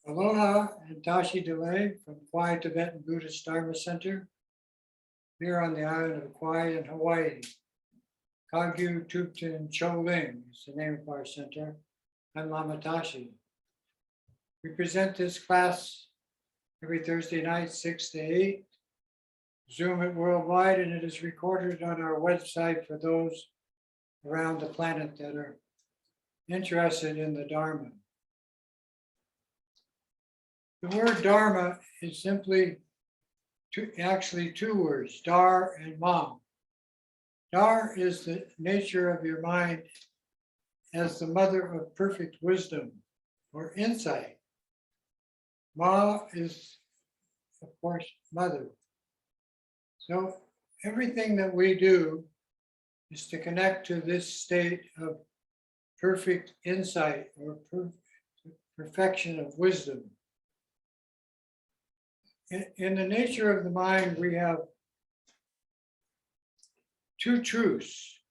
Aloha and Tashi Delay from Kauai Tibetan Buddhist Dharma Center here on the island of Kauai in Hawaii. Kagyu Tupten Choling is the name of our center. I'm Lama Tashi. We present this class every Thursday night, 6 to 8. Zoom it worldwide, and it is recorded on our website for those around the planet that are interested in the Dharma. The word Dharma is simply actually two words, Dar and Ma. Dar is the nature of your mind as the mother of perfect wisdom or insight. Ma is, of course, mother. So everything that we do is to connect to this state of perfect insight or perfection of wisdom. In the nature of the mind, we have two truths.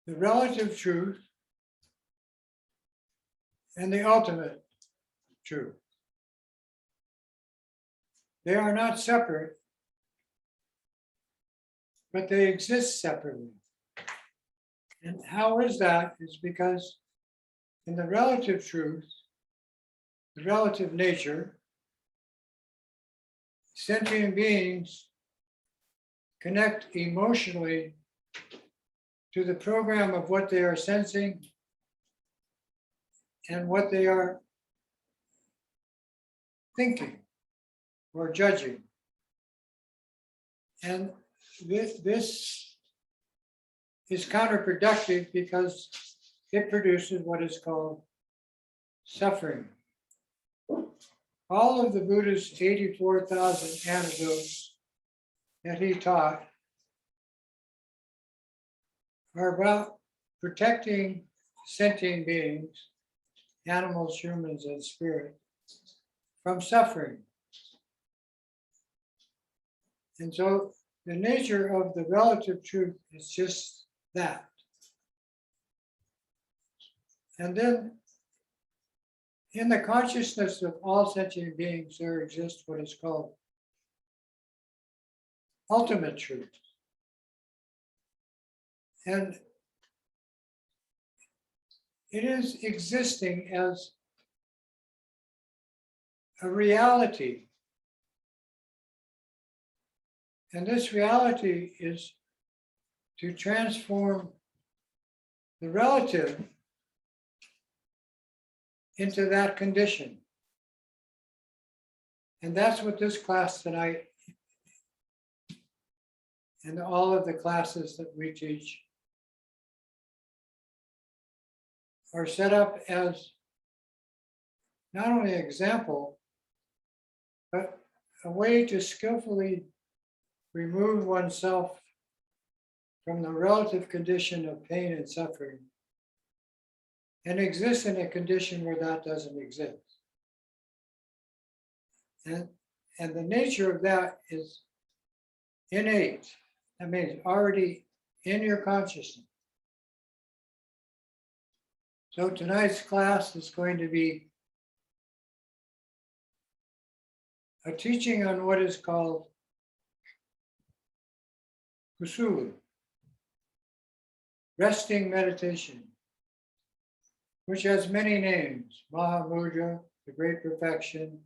The relative truth and the ultimate truth. They are not separate, but they exist separately. And how is that? Is because in the relative truth, the relative nature, sentient beings connect emotionally to the program of what they are sensing and what they are thinking or judging. And this is counterproductive because it produces what is called suffering. All of the Buddha's 84,000 anecdotes that he taught are about protecting sentient beings, animals, humans, and spirit, from suffering. And so the nature of the relative truth is just that. And then in the consciousness of all sentient beings, there exists what is called ultimate truth. And it is existing as a reality. And this reality is to transform the relative into that condition. And that's what this class tonight and all of the classes that we teach are set up as not only an example, but a way to skillfully remove oneself from the relative condition of pain and suffering and exist in a condition where that doesn't exist. And the nature of that is innate. That means already in your consciousness. So tonight's class is going to be a teaching on what is called Kusulu, resting meditation, which has many names: Mahamudra, the great perfection.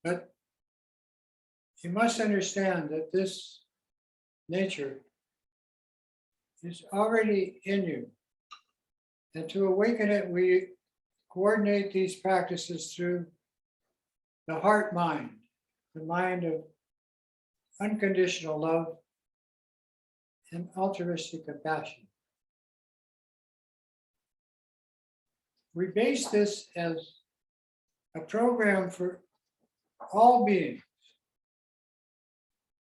But you must understand that this nature is already in you. And to awaken it, we coordinate these practices through the heart mind, the mind of unconditional love and altruistic compassion. We base this as a program for all beings.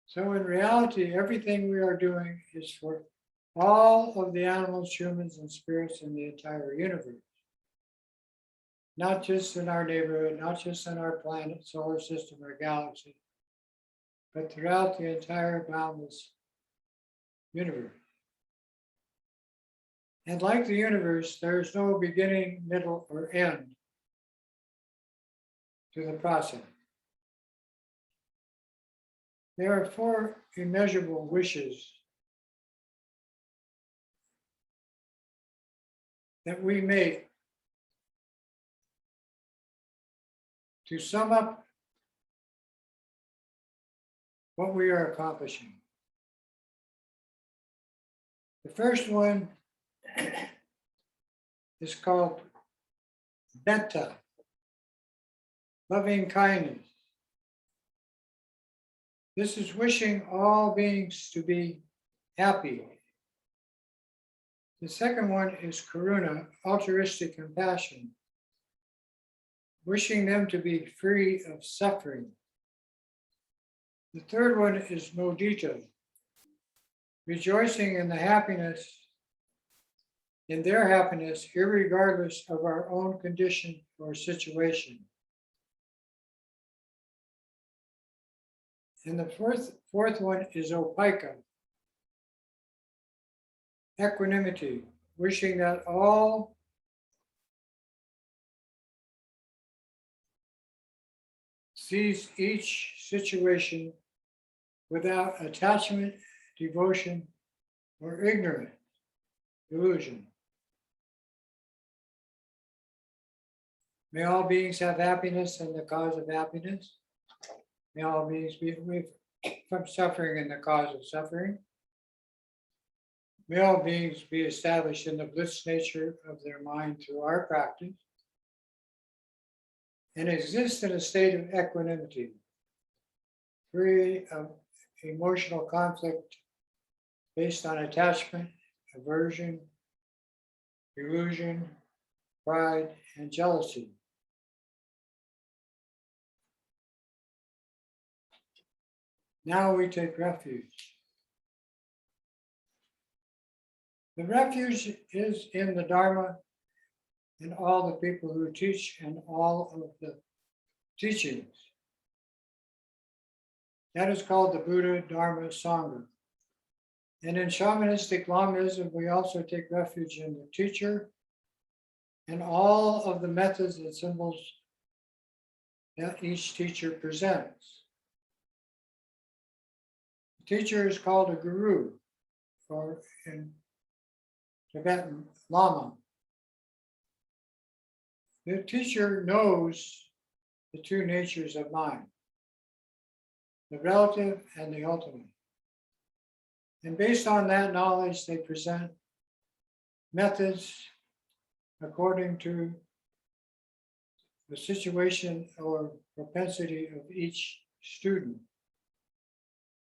So in reality, everything we are doing is for all of the animals, humans, and spirits in the entire universe. Not just in our neighborhood, not just in our planet, solar system, or galaxy, but throughout the entire boundless universe. And like the universe, there is no beginning, middle, or end to the process. There are 4 immeasurable wishes that we make to sum up what we are accomplishing. The first one is called Metta, loving kindness. This is wishing all beings to be happy. The second one is Karuna, altruistic compassion, wishing them to be free of suffering. The third one is Mudita, rejoicing in the happiness, in their happiness, irregardless of our own condition or situation. And the fourth one is Opaika, equanimity, wishing that all sees each situation without attachment, devotion, or ignorance, delusion. May all beings have happiness and the cause of happiness. May all beings be free from suffering and the cause of suffering. May all beings be established in the bliss nature of their mind through our practice and exist in a state of equanimity, free of emotional conflict based on attachment, aversion, illusion, pride, and jealousy. Now we take refuge. The refuge is in the Dharma and all the people who teach and all of the teachings. That is called the Buddha, Dharma, Sangha. And in shamanistic Lamaism, we also take refuge in the teacher and all of the methods and symbols that each teacher presents. The teacher is called a guru, or in Tibetan, Lama. The teacher knows the 2 natures of mind, the relative and the ultimate. And based on that knowledge, they present methods according to the situation or propensity of each student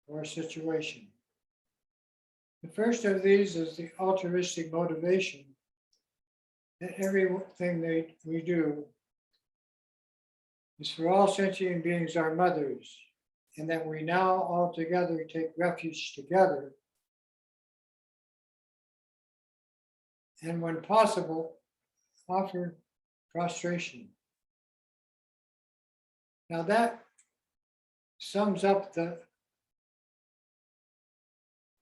or situation. The first of these is the altruistic motivation, that everything we do is for all sentient beings are mothers, and that we now all together take refuge together, and when possible, offer prostration. Now that sums up the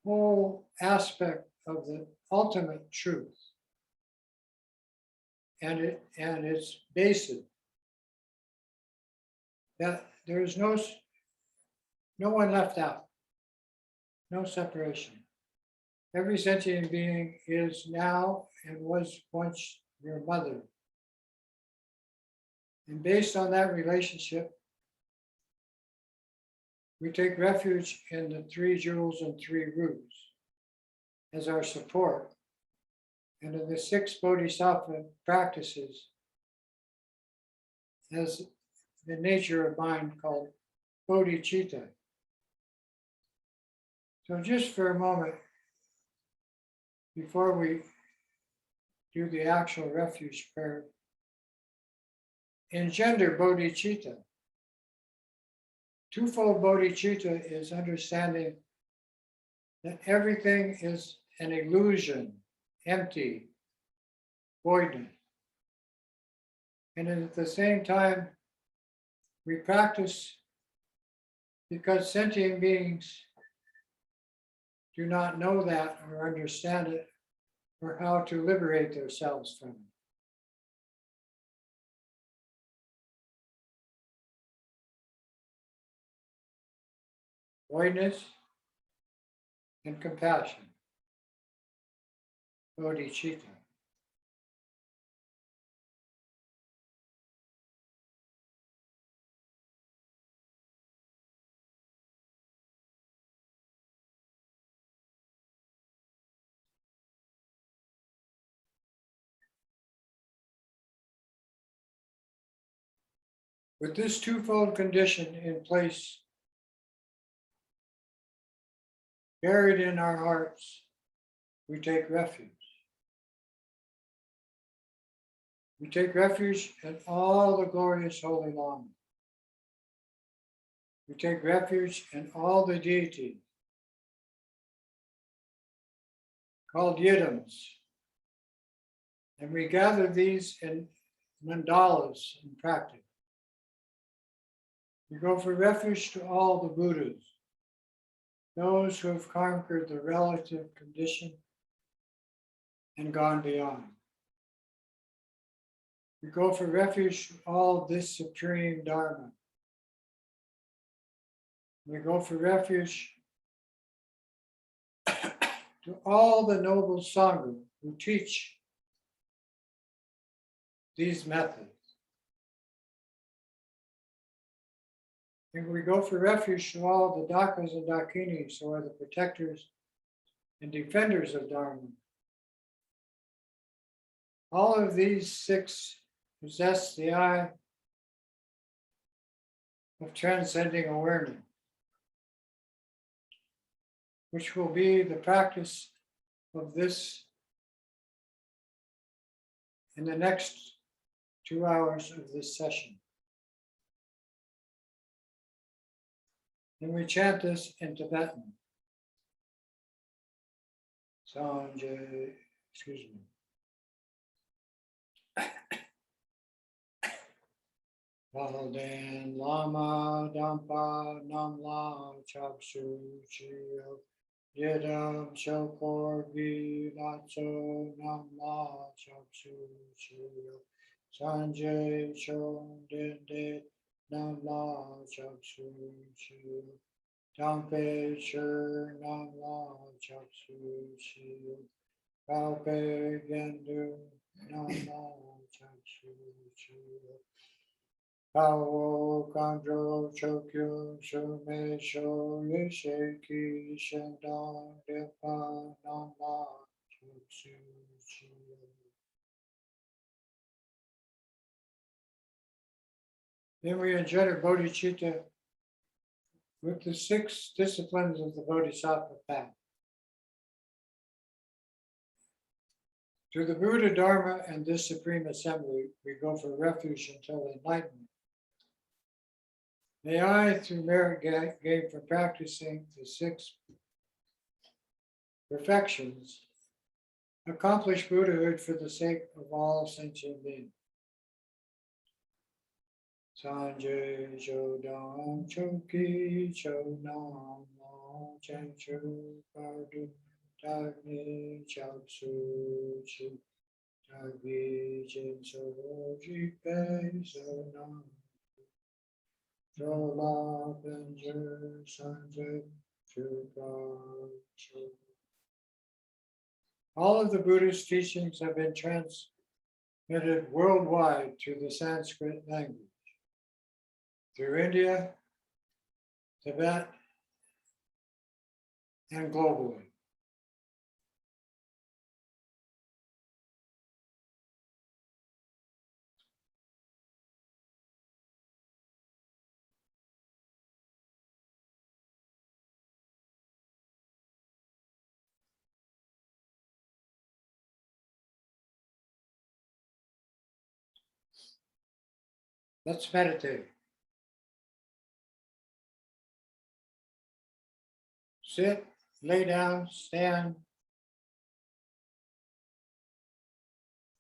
whole aspect of the ultimate truth and its basis, that there is no one left out, no separation. Every sentient being is now and was once your mother. And based on that relationship, we take refuge in the 3 jewels and 3 roots as our support, and in the 6 bodhisattva practices as the nature of mind called bodhicitta. So just for a moment, before we do the actual refuge prayer, engender bodhicitta. Twofold bodhicitta is understanding that everything is an illusion, empty, voidness. And at the same time, we practice because sentient beings do not know that or understand it or how to liberate themselves from it. Voidness and compassion, bodhicitta. With this twofold condition in place, buried in our hearts, we take refuge. We take refuge in all the glorious holy Lama. We take refuge in all the deities, called yidams. And we gather these in mandalas in practice. We go for refuge to all the Buddhas, those who have conquered the relative condition and gone beyond. We go for refuge to all this supreme Dharma. We go for refuge to all the noble Sangha who teach these methods. And we go for refuge to all the Dakas and Dakinis who are the protectors and defenders of Dharma. All of these six possess the eye of transcending awareness, which will be the practice of this in the next 2 hours of this session. And we chant this in Tibetan. Sanjay, excuse me. Valden Lama Dampa Namla Chapsu Chio Yedam Shokor Vilatso Namla Chapsu Chio Sanjay Chon Dende Namla Chapsu Chio Dampe Shur Namla Chapsu Chio Kalpe Gendu Namla Chapsu Chio Kao Kandro Chokyo Shume Sho Yesheki Shendong Depa Nama Chuksu Chiyo. Then we engender bodhicitta with the 6 disciplines of the Bodhisattva path. To the Buddha, Dharma, and this Supreme Assembly, we go for refuge until enlightenment. May I, through merit gained from practicing the 6 perfections, accomplish Buddhahood for the sake of all sentient beings. Sanjay Chodam Choki Chodam Mo Chanchu Pardu Tagni Chapsu Chi Tagni Jinso Jipe Sonam Jola Benjer Sanjay Chupa. All of the Buddhist teachings have been transmitted worldwide through the Sanskrit language, through India, Tibet, and globally. Let's meditate. Sit, lay down, stand.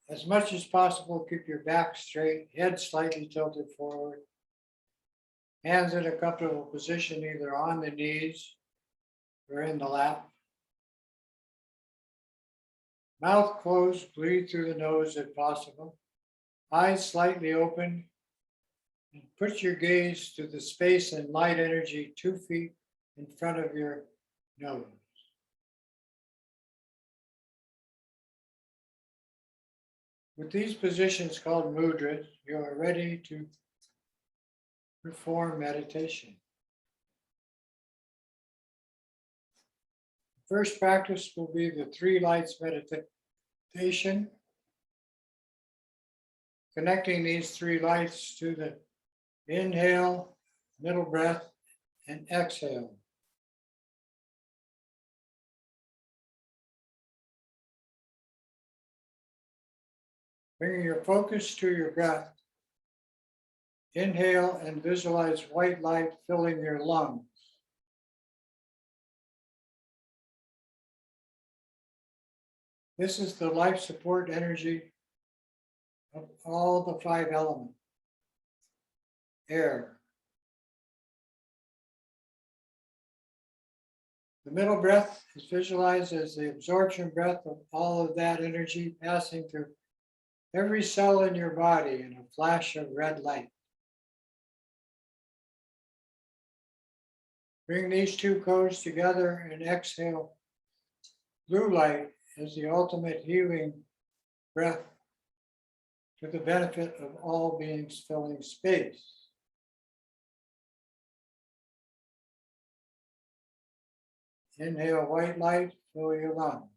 As much as possible, keep your back straight, head slightly tilted forward. Hands in a comfortable position, either on the knees or in the lap. Mouth closed, breathe through the nose if possible. Eyes slightly open. And put your gaze to the space and light energy 2 feet in front of your nose. With these positions called mudras, you are ready to perform meditation. First practice will be the 3 lights meditation, connecting these 3 lights to the inhale, middle breath, and exhale. Bringing your focus to your breath, inhale and visualize white light filling your lungs. This is the life support energy of all the 5 elements. Air. The middle breath is visualized as the absorption breath of all of that energy passing through every cell in your body in a flash of red light. Bring these 2 codes together and exhale blue light as the ultimate healing breath to the benefit of all beings filling space. Inhale white light, fill your lungs.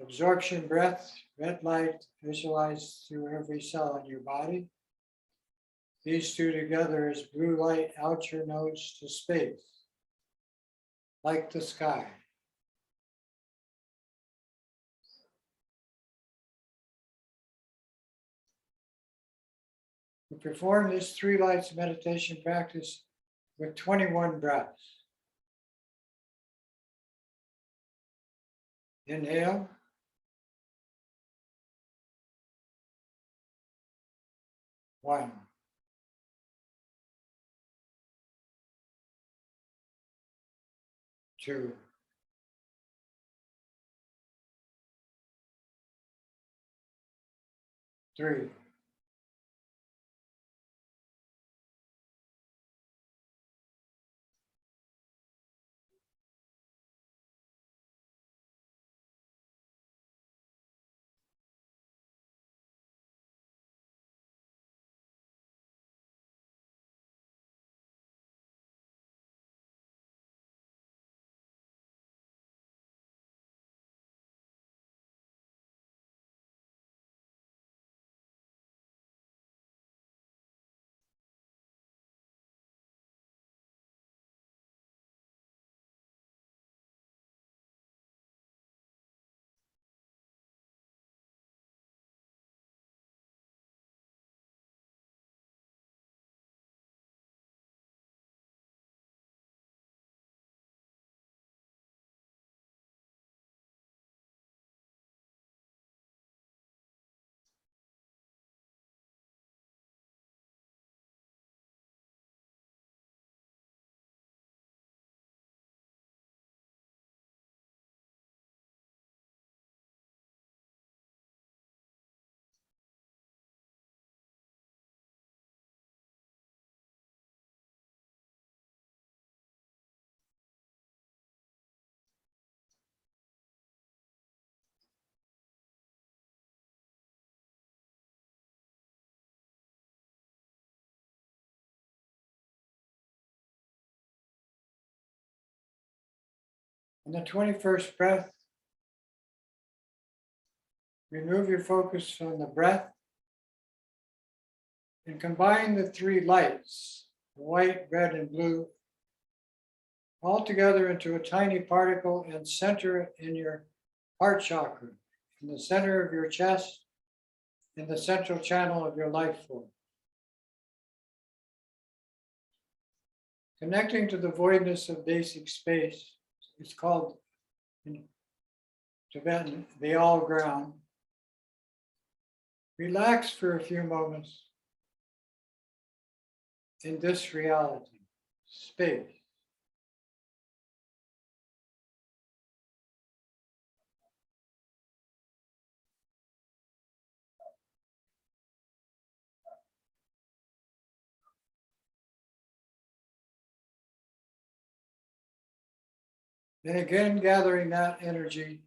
Absorption breath, red light, visualized through every cell in your body. These 2 together is blue light out your nose to space, like the sky. We perform this 3 lights meditation practice with 21 breaths. Inhale. One. 2. 3. On the 21st breath, remove your focus from the breath and combine the 3 lights, white, red, and blue, all together into a tiny particle and center it in your heart chakra, in the center of your chest, in the central channel of your life force. Connecting to the voidness of basic space, it's called in Tibetan the all ground. Relax for a few moments in this reality, space. Then again, gathering that energy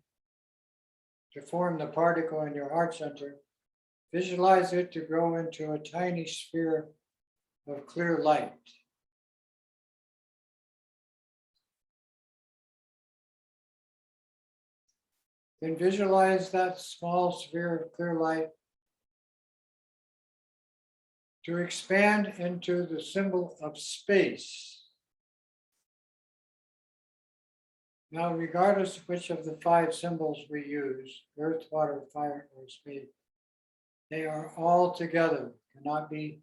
to form the particle in your heart center, visualize it to grow into a tiny sphere of clear light. Then visualize that small sphere of clear light to expand into the symbol of space. Now, regardless of which of the 5 symbols we use, earth, water, fire, or space, they are all together, cannot be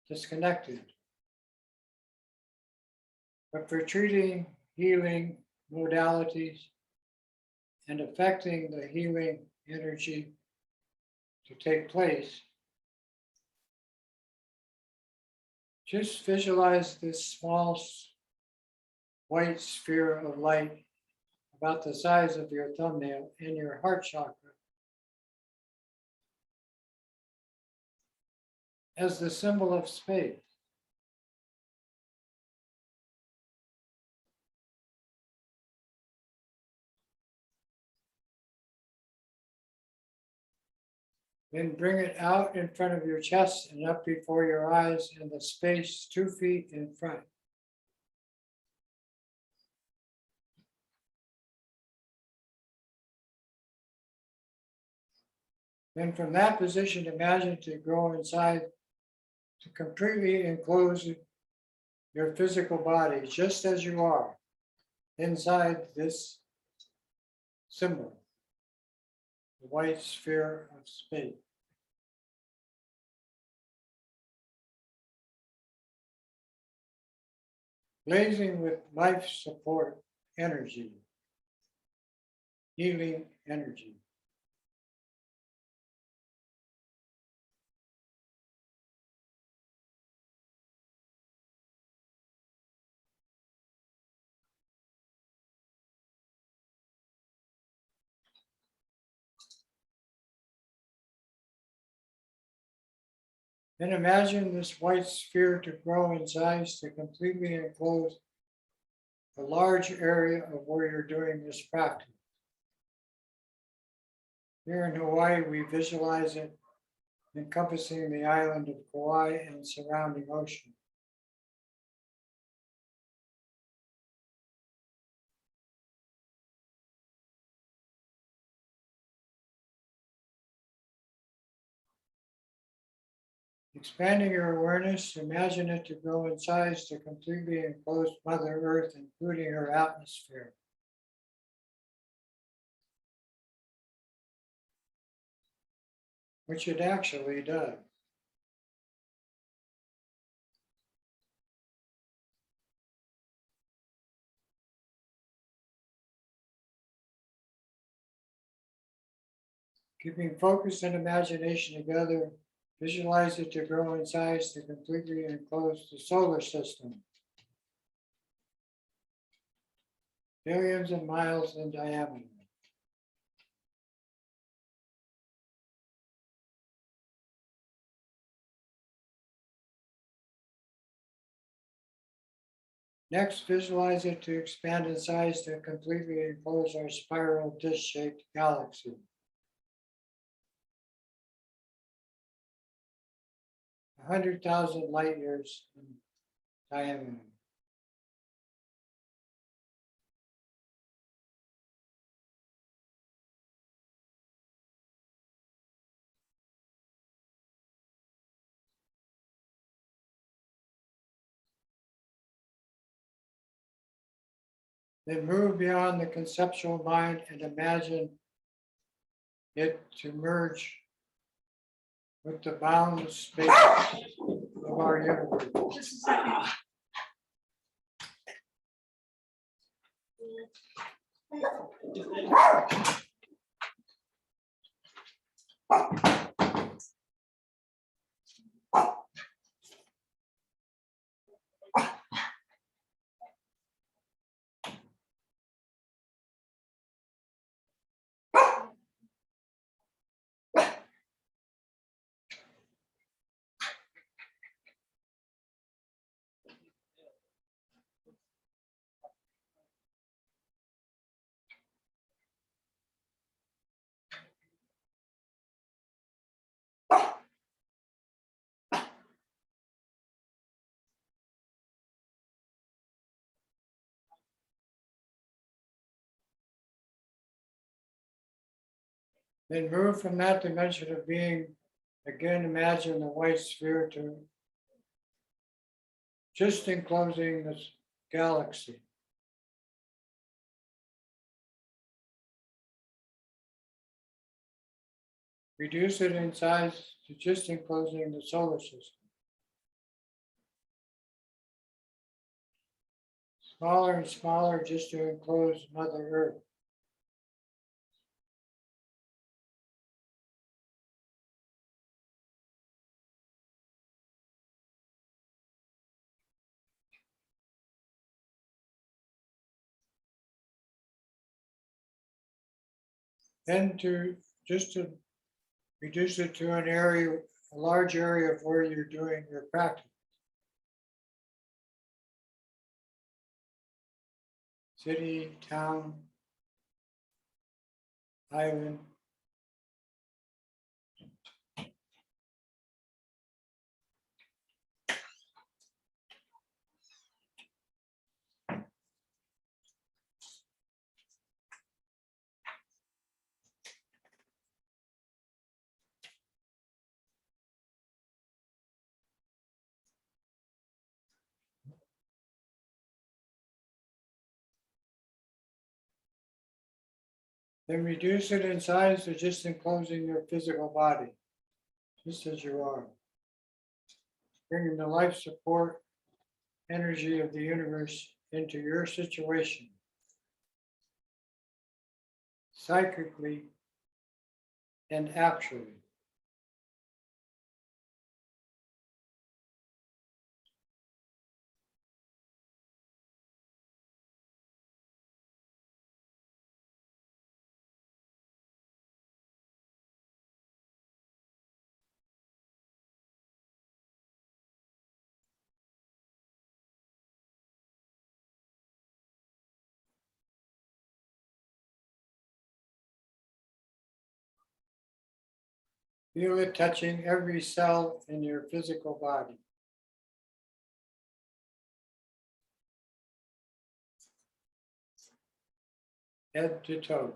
disconnected. But for treating healing modalities and affecting the healing energy to take place, just visualize this small white sphere of light about the size of your thumbnail in your heart chakra as the symbol of space. Then bring it out in front of your chest and up before your eyes in the space 2 feet in front. Then from that position, imagine to grow inside to completely enclose your physical body just as you are inside this symbol, the white sphere of space. Blazing with life support energy, healing energy. Then imagine this white sphere to grow in size to completely enclose a large area of where you're doing this practice. Here in Hawaii, we visualize it encompassing the island of Kauai and surrounding ocean. Expanding your awareness, imagine it to grow in size to completely enclose Mother Earth, including her atmosphere. Which it actually does. Keeping focus and imagination together, visualize it to grow in size to completely enclose the solar system. Billions of miles in diameter. Next, visualize it to expand in size to completely enclose our spiral disc-shaped galaxy. 100,000 light years in diameter. Then move beyond the conceptual mind and imagine it to merge with the boundless space of our universe. Just a second. Then move from that dimension of being. Again, imagine the white sphere to just enclosing this galaxy. Reduce it in size to just enclosing the solar system. Smaller and smaller just to enclose Mother Earth. Then to reduce it to an area, a large area of where you're doing your practice. City, town, island. Then reduce it in size to just enclosing your physical body, just as you are. Bringing the life support energy of the universe into your situation, psychically and actually. Feel it touching every cell in your physical body. Head to toe.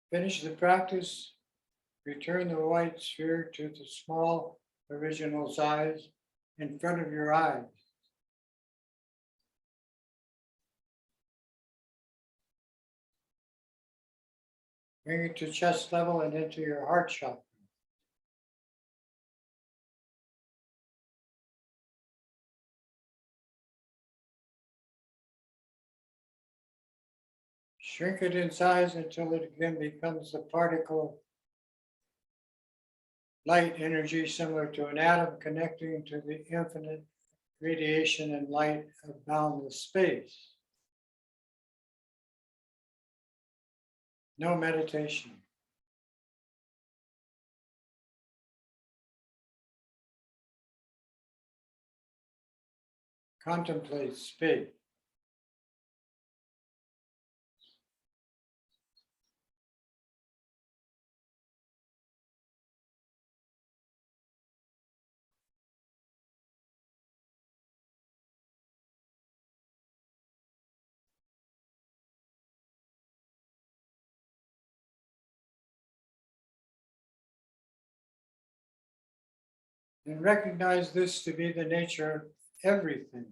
Finish the practice. Return the white sphere to the small original size in front of your eyes. Bring it to chest level and into your heart chakra. Shrink it in size until it again becomes a particle light energy similar to an atom connecting to the infinite radiation and light of boundless space. No meditation. Contemplate space. And recognize this to be the nature of everything.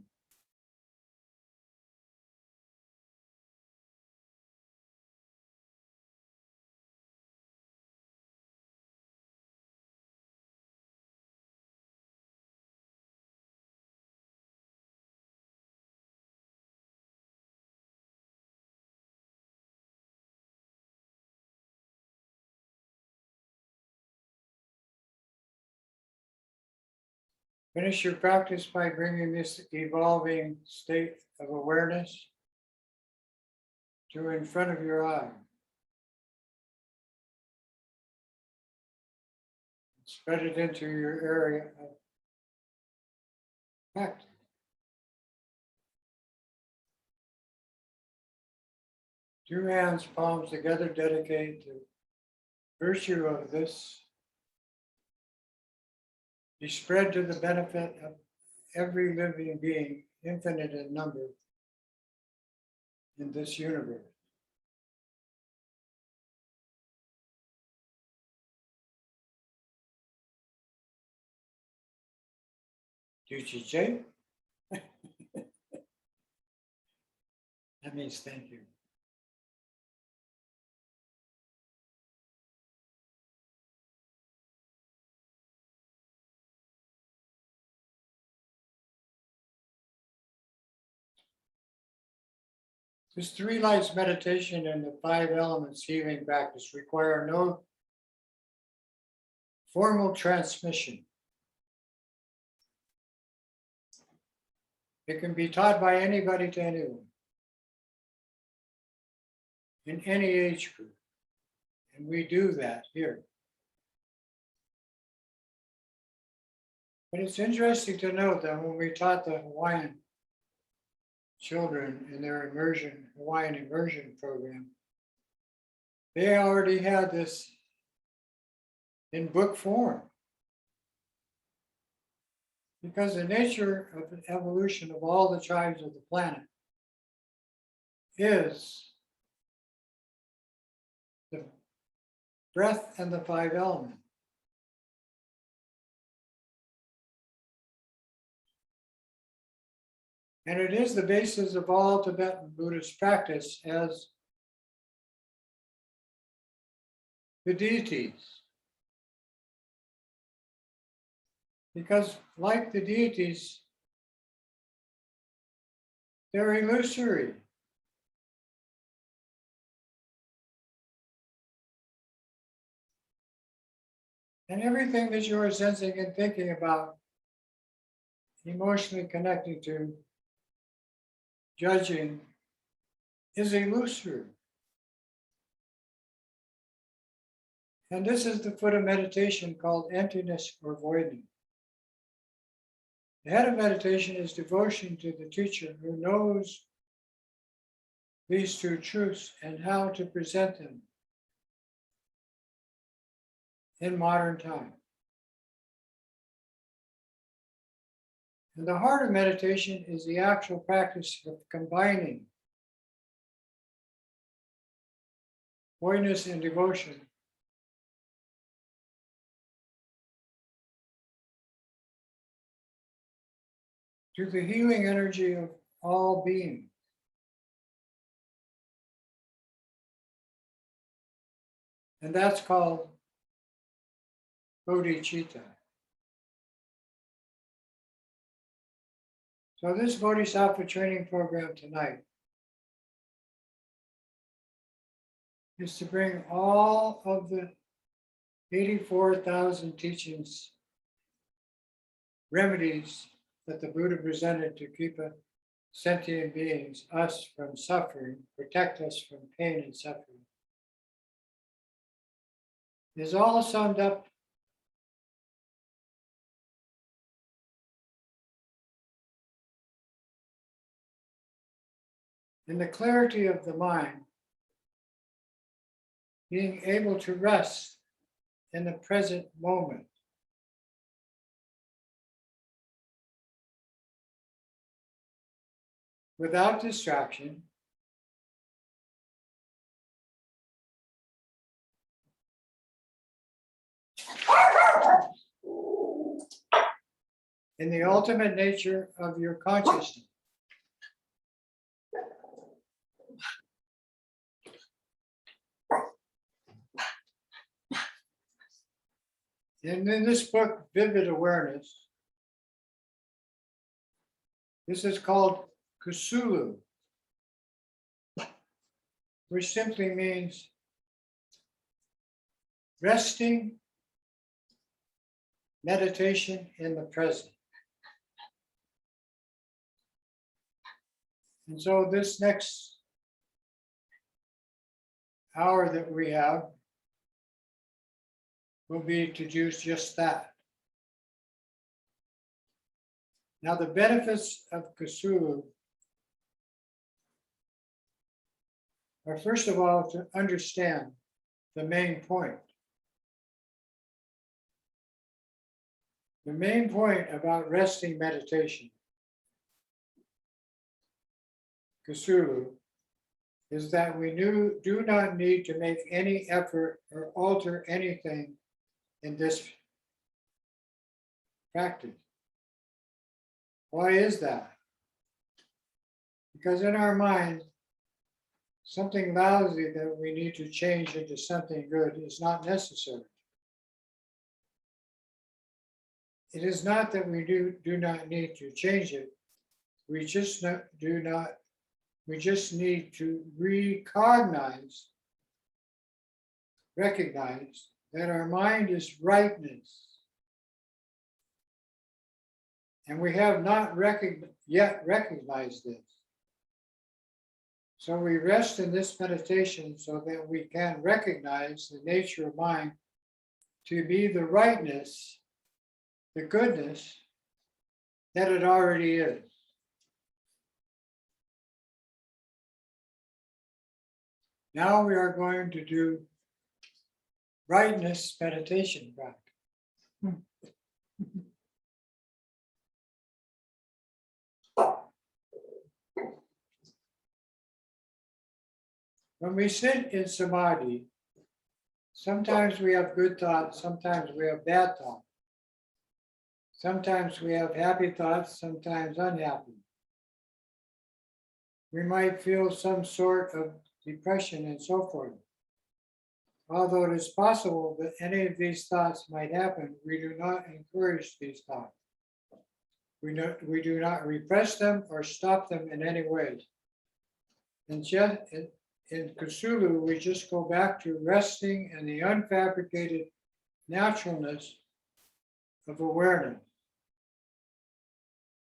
Finish your practice by bringing this evolving state of awareness to in front of your eye. Spread it into your area of practice. Two hands, palms together, dedicate to virtue of this. Be spread to the benefit of every living being, infinite in number, in this universe. Juchiche. That means thank you. This three lights meditation and the five elements healing practice require no formal transmission. It can be taught by anybody to anyone in any age group. And we do that here. But it's interesting to note that when we taught the Hawaiian children in their Hawaiian immersion program, they already had this in book form. Because the nature of the evolution of all the tribes of the planet is the breath and the five elements. And it is the basis of all Tibetan Buddhist practice as the deities. Because like the deities, they're illusory. And everything that you are sensing and thinking about, emotionally connecting to, judging, is illusory. And this is the foot of meditation called emptiness or voiding. The head of meditation is devotion to the teacher who knows these two truths and how to present them in modern time. And the heart of meditation is the actual practice of combining voidness and devotion to the healing energy of all beings. And that's called bodhicitta. So this Bodhisattva training program tonight is to bring all of the 84,000 teachings, remedies that the Buddha presented to keep sentient beings, us, from suffering, protect us from pain and suffering, is all summed up in the clarity of the mind, being able to rest in the present moment. Without distraction, in the ultimate nature of your consciousness. And in this book, Vivid Awareness, this is called Kusulu, which simply means resting meditation in the present. And so this next hour that we have will be to do just that. Now, the benefits of Kusulu are first of all to understand the main point. The main point about resting meditation, Kusulu, is that we do not need to make any effort or alter anything in this practice. Why is that? Because in our mind, something lousy that we need to change into something good is not necessary. It is not that we do not need to change it. We just need to recognize that our mind is rightness. And we have not yet recognized this. So we rest in this meditation so that we can recognize the nature of mind to be the rightness, the goodness that it already is. Now we are going to do rightness meditation practice. When we sit in samadhi, sometimes we have good thoughts, sometimes we have bad thoughts. Sometimes we have happy thoughts, sometimes unhappy. We might feel some sort of depression and so forth. Although it is possible that any of these thoughts might happen, we do not encourage these thoughts. We do not repress them or stop them in any way. And just in Kusulu, we just go back to resting in the unfabricated naturalness of awareness,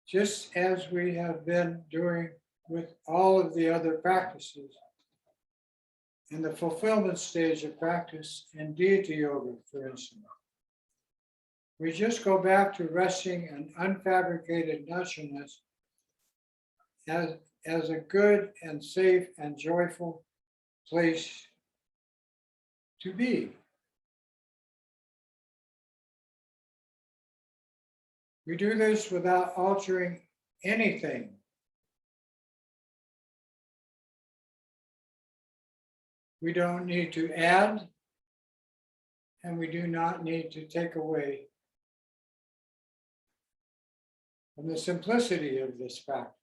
just as we have been doing with all of the other practices. In the fulfillment stage of practice in deity yoga, for instance, we just go back to resting in unfabricated naturalness as a good and safe and joyful place to be. We do this without altering anything. We don't need to add, and we do not need to take away from the simplicity of this practice.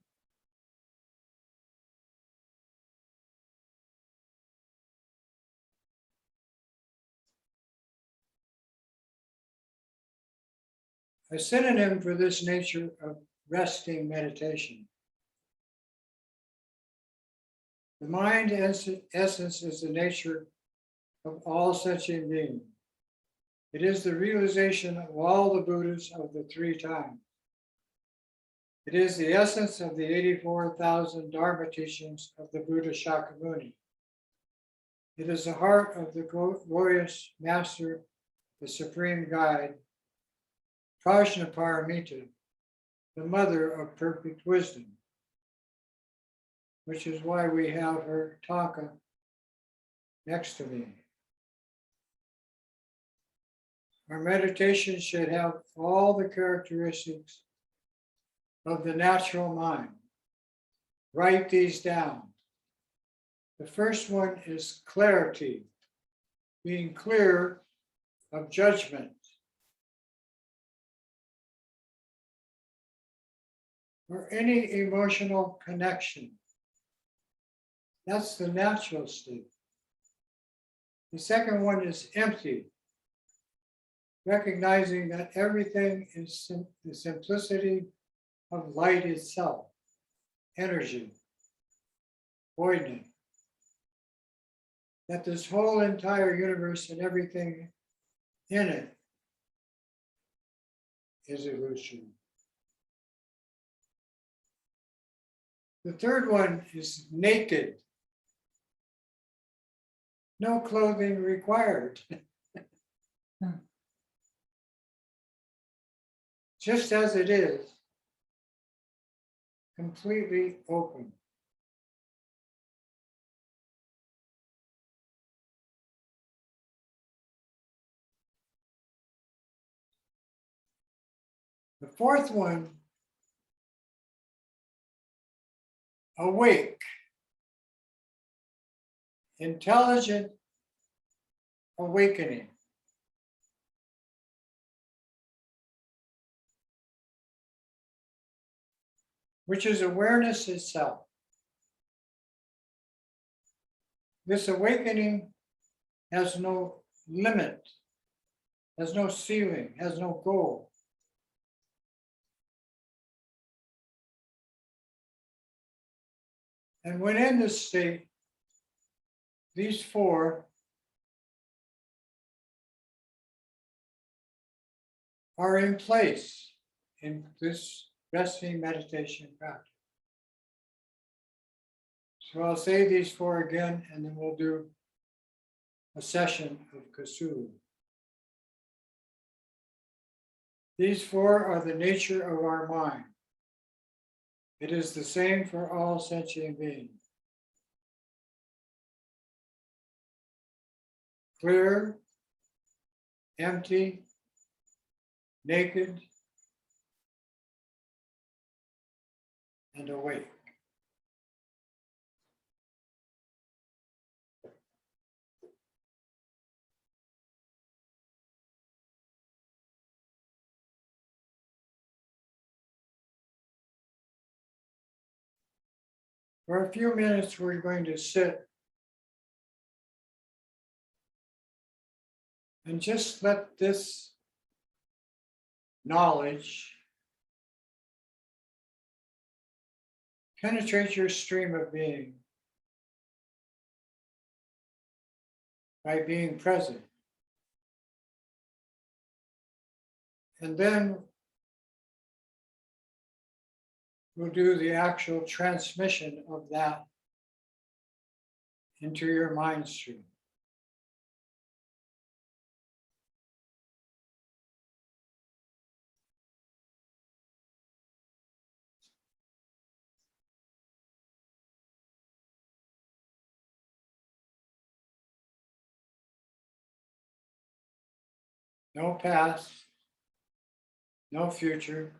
A synonym for this nature of resting meditation. The mind essence is the nature of all sentient beings. It is the realization of all the Buddhas of the three times. It is the essence of the 84,000 Dharma teachings of the Buddha Shakyamuni. It is the heart of the glorious master, the supreme guide, Prajnaparamita, the mother of perfect wisdom, which is why we have her taka next to me. Our meditation should have all the characteristics of the natural mind. Write these down. The first one is clarity, being clear of judgment, or any emotional connection. That's the natural state. The second one is empty, recognizing that everything is the simplicity of light itself, energy, voidness. That this whole entire universe and everything in it is illusion. The third one is naked. No clothing required. Just as it is, completely open. The fourth one, awake, intelligent awakening. Which is awareness itself. This awakening has no limit, has no ceiling, has no goal. And when in this state, these four are in place in this resting meditation practice. So I'll say these four again, and then we'll do a session of Kusulu. These four are the nature of our mind. It is the same for all sentient beings. Clear, empty, naked, and awake. For a few minutes, we're going to sit and just let this knowledge penetrate your stream of being by being present. And then we'll do the actual transmission of that into your mind stream. No past, no future.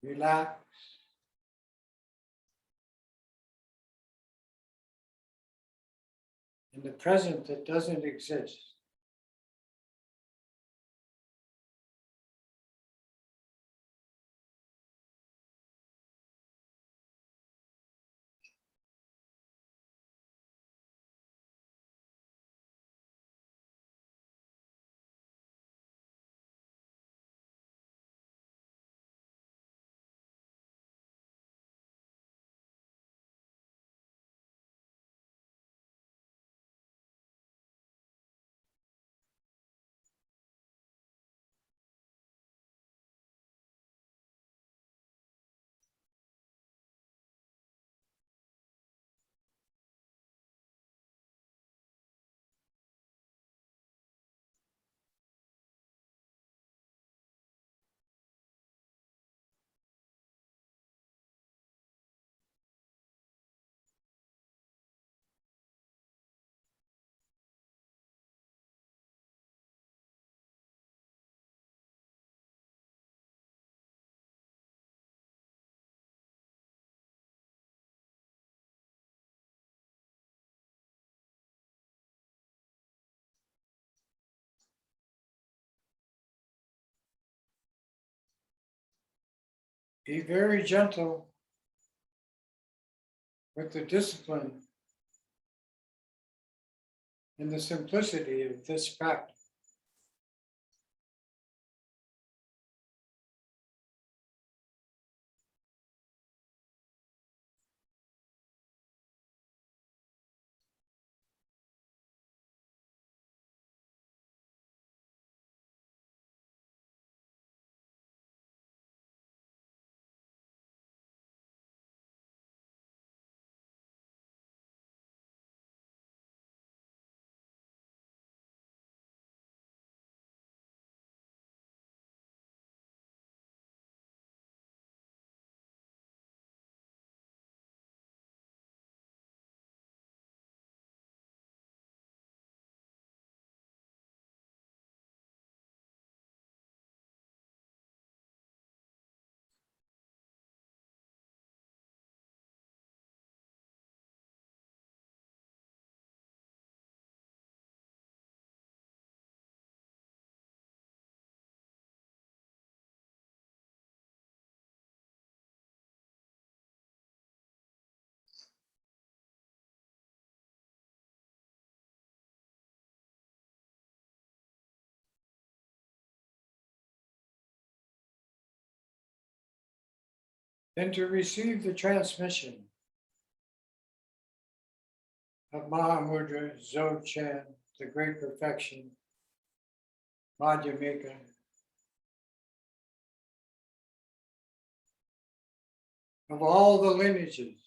Relax. In the present that doesn't exist. Be very gentle with the discipline and the simplicity of this practice. Then to receive the transmission of Mahamudra, Dzogchen, the Great Perfection, Madhyamika, of all the lineages,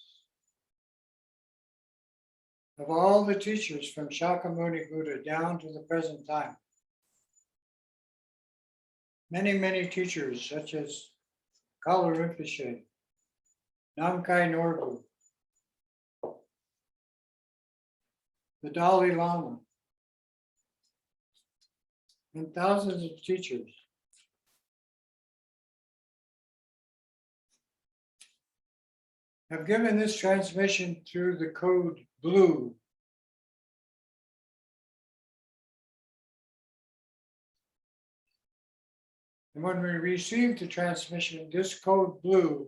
of all the teachers from Shakyamuni Buddha down to the present time. Many, many teachers such as Kala Rinpoche, Namkai Norbu, the Dalai Lama, and thousands of teachers have given this transmission through the code blue. And when we receive the transmission, this code blue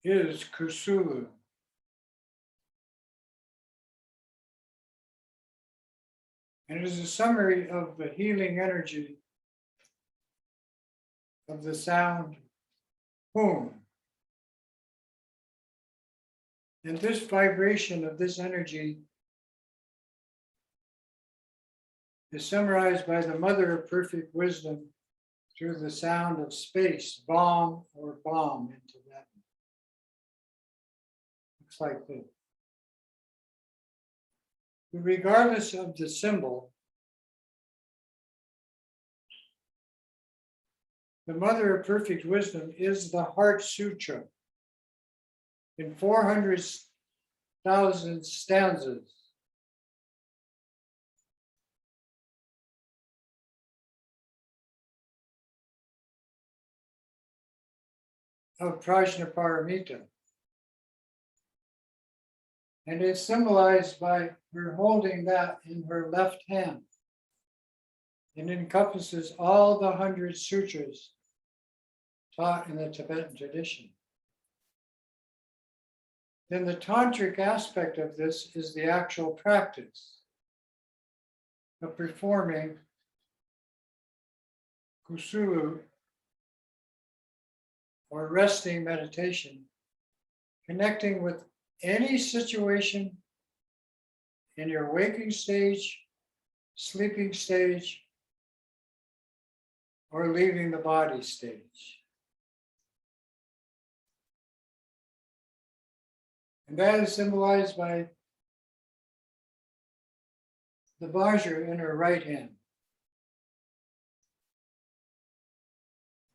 is Kusulu. And it is a summary of the healing energy of the sound Hum. And this vibration of this energy is summarized by the Mother of Perfect Wisdom through the sound of space, bomb or bomb in Tibetan. Looks like this. Regardless of the symbol, the Mother of Perfect Wisdom is the Heart Sutra in 400,000 stanzas. Of Prajnaparamita. And it's symbolized by her holding that in her left hand. It encompasses all the 100 sutras taught in the Tibetan tradition. Then the tantric aspect of this is the actual practice of performing Kusulu, or resting meditation, connecting with any situation in your waking stage, sleeping stage, or leaving the body stage. And that is symbolized by the Vajra in her right hand,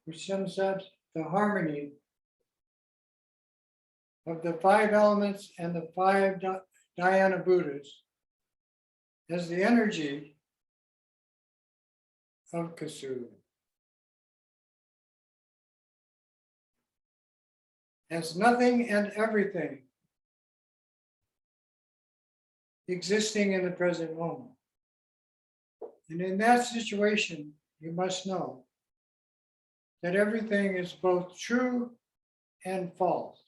which sums up the harmony of the 5 elements and the 5 Dhyana Buddhas as the energy of Kusulu. As nothing and everything existing in the present moment. And in that situation, you must know that everything is both true and false.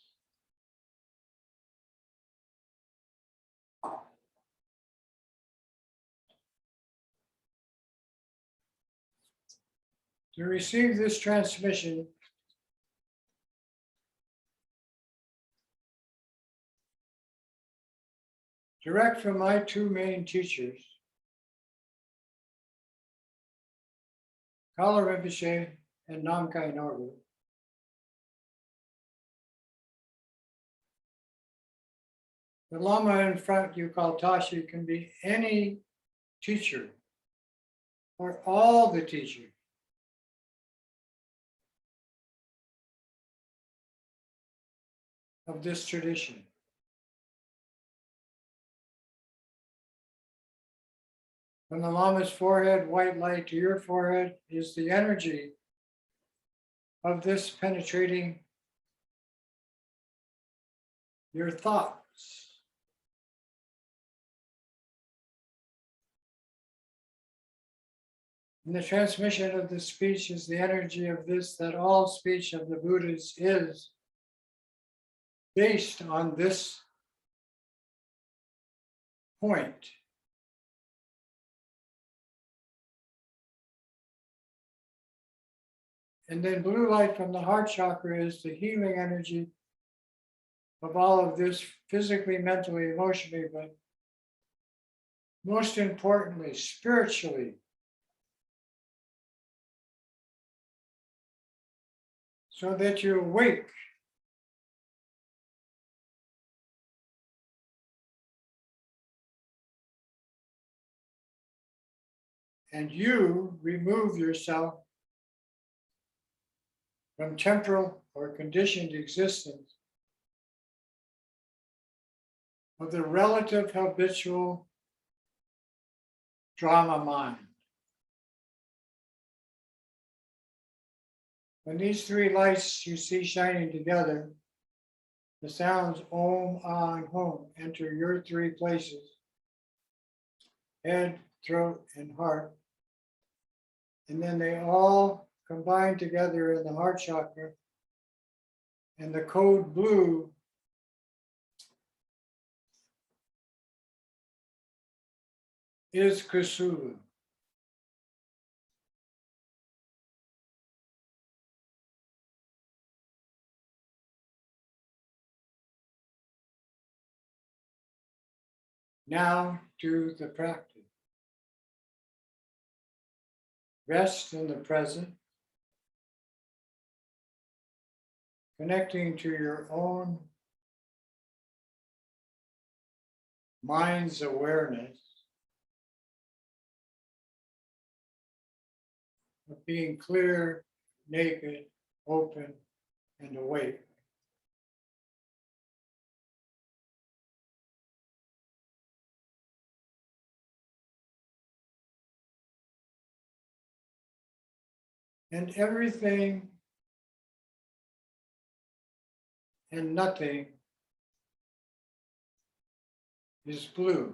To receive this transmission, direct from my 2 main teachers, Kala Rinpoche and Namkai Norbu, the Lama in front you call Tashi can be any teacher or all the teachers. Of this tradition. From the Lama's forehead, white light to your forehead is the energy of this penetrating your thoughts. And the transmission of the speech is the energy of this, that all speech of the Buddhas is based on this point. And then blue light from the heart chakra is the healing energy of all of this physically, mentally, emotionally, but most importantly, spiritually. So that you awake. And you remove yourself from temporal or conditioned existence of the relative habitual drama mind. When these three lights you see shining together, the sounds Om, Ah, and Hum enter your three places, head, throat, and heart. And then they all combine together in the heart chakra. And the code blue is Kusulu. Now do the practice. Rest in the present, connecting to your own mind's awareness of being clear, naked, open, and awake. And everything and nothing is blue.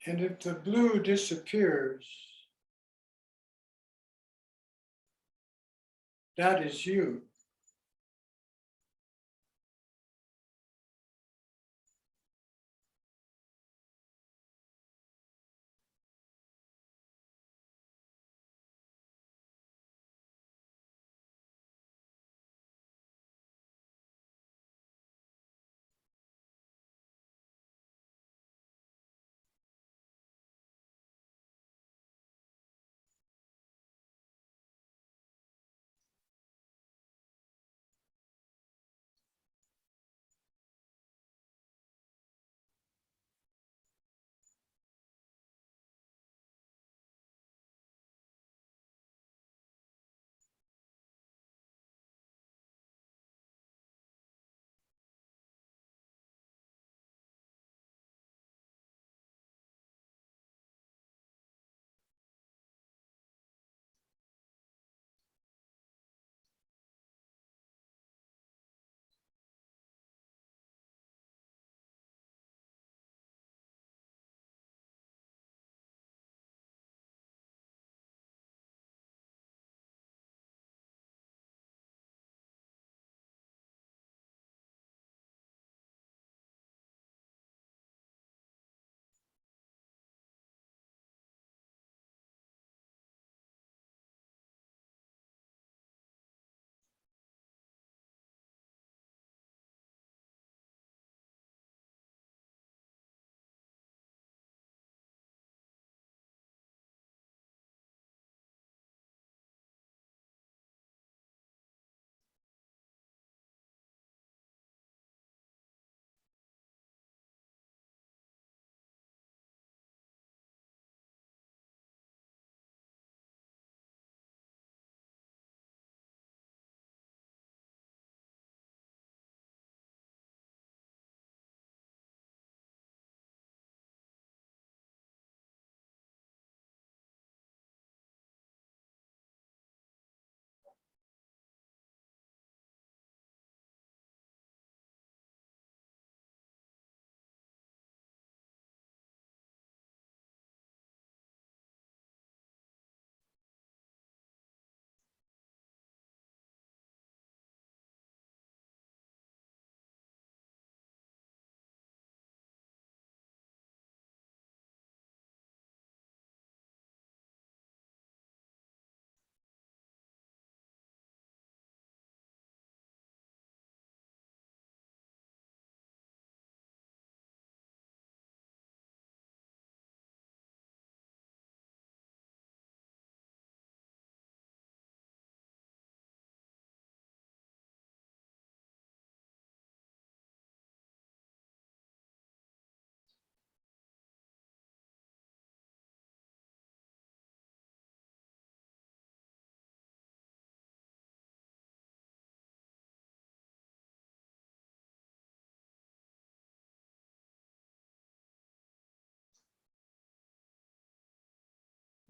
And if the blue disappears, that is you.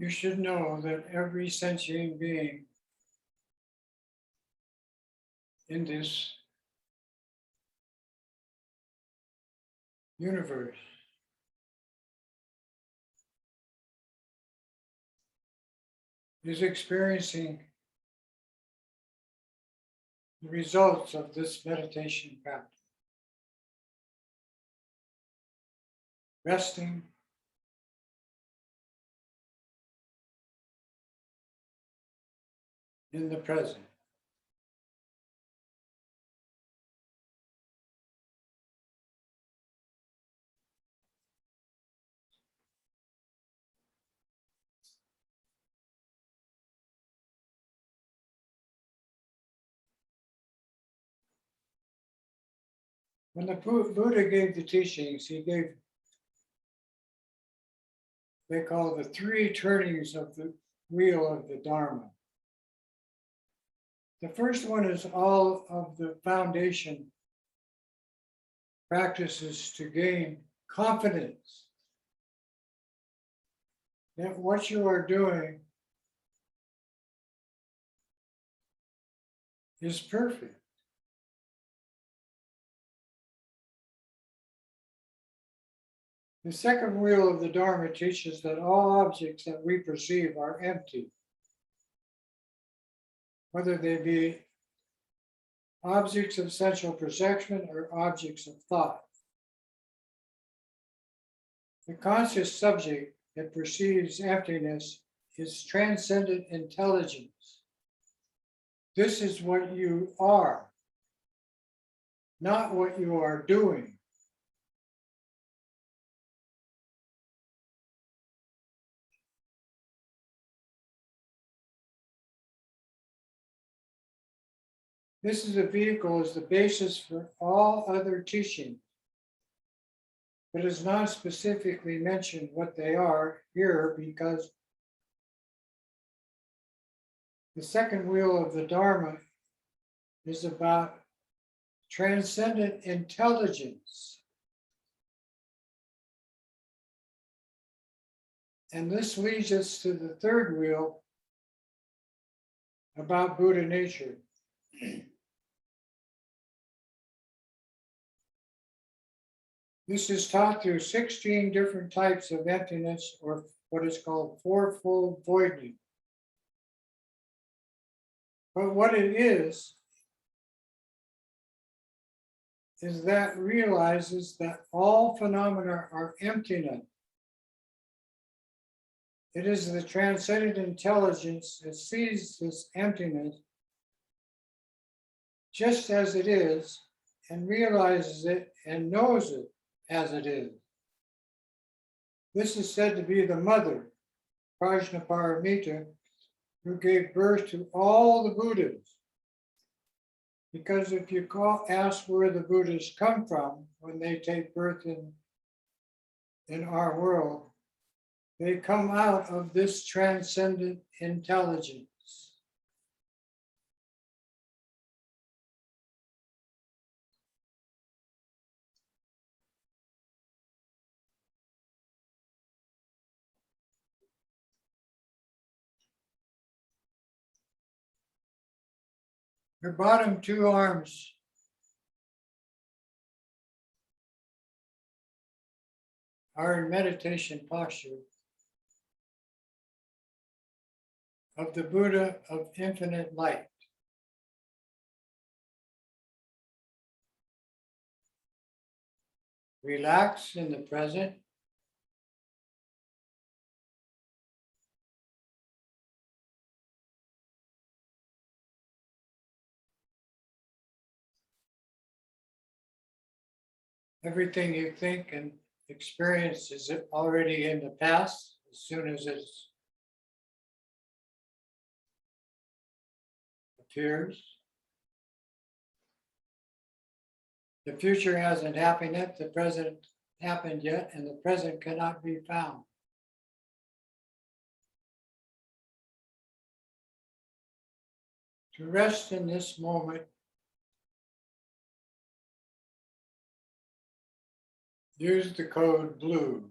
you should know that every sentient being in this universe is experiencing the results of this meditation practice. Resting, in the present. When the Buddha gave the teachings, they call the three turnings of the wheel of the Dharma. The first one is all of the foundation practices to gain confidence that what you are doing is perfect. The second wheel of the Dharma teaches that all objects that we perceive are empty, whether they be objects of sensual perception or objects of thought. The conscious subject that perceives emptiness is transcendent intelligence. This is what you are, not what you are doing. This is a vehicle as the basis for all other teaching, but is not specifically mentioned what they are here because the second wheel of the Dharma is about transcendent intelligence. And this leads us to the third wheel about Buddha nature. This is taught through 16 different types of emptiness, or what is called fourfold voiding. But what it is that realizes that all phenomena are emptiness. It is the transcendent intelligence that sees this emptiness just as it is and realizes it and knows it as it is. This is said to be the mother, Prajnaparamita, who gave birth to all the Buddhas. Because if you ask where the Buddhas come from when they take birth in our world, they come out of this transcendent intelligence. Your bottom two arms are in meditation posture of the Buddha of infinite light. Relax in the present. Everything you think and experience is already in the past as soon as it appears. The future hasn't happened yet, the present happened yet, and the present cannot be found. To rest in this moment, use the code BLUE.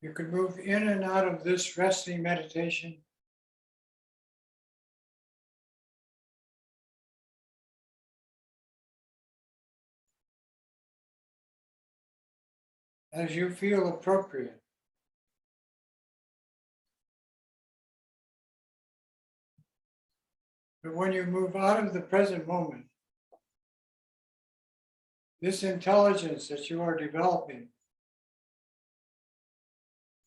You can move in and out of this resting meditation as you feel appropriate. But when you move out of the present moment, this intelligence that you are developing,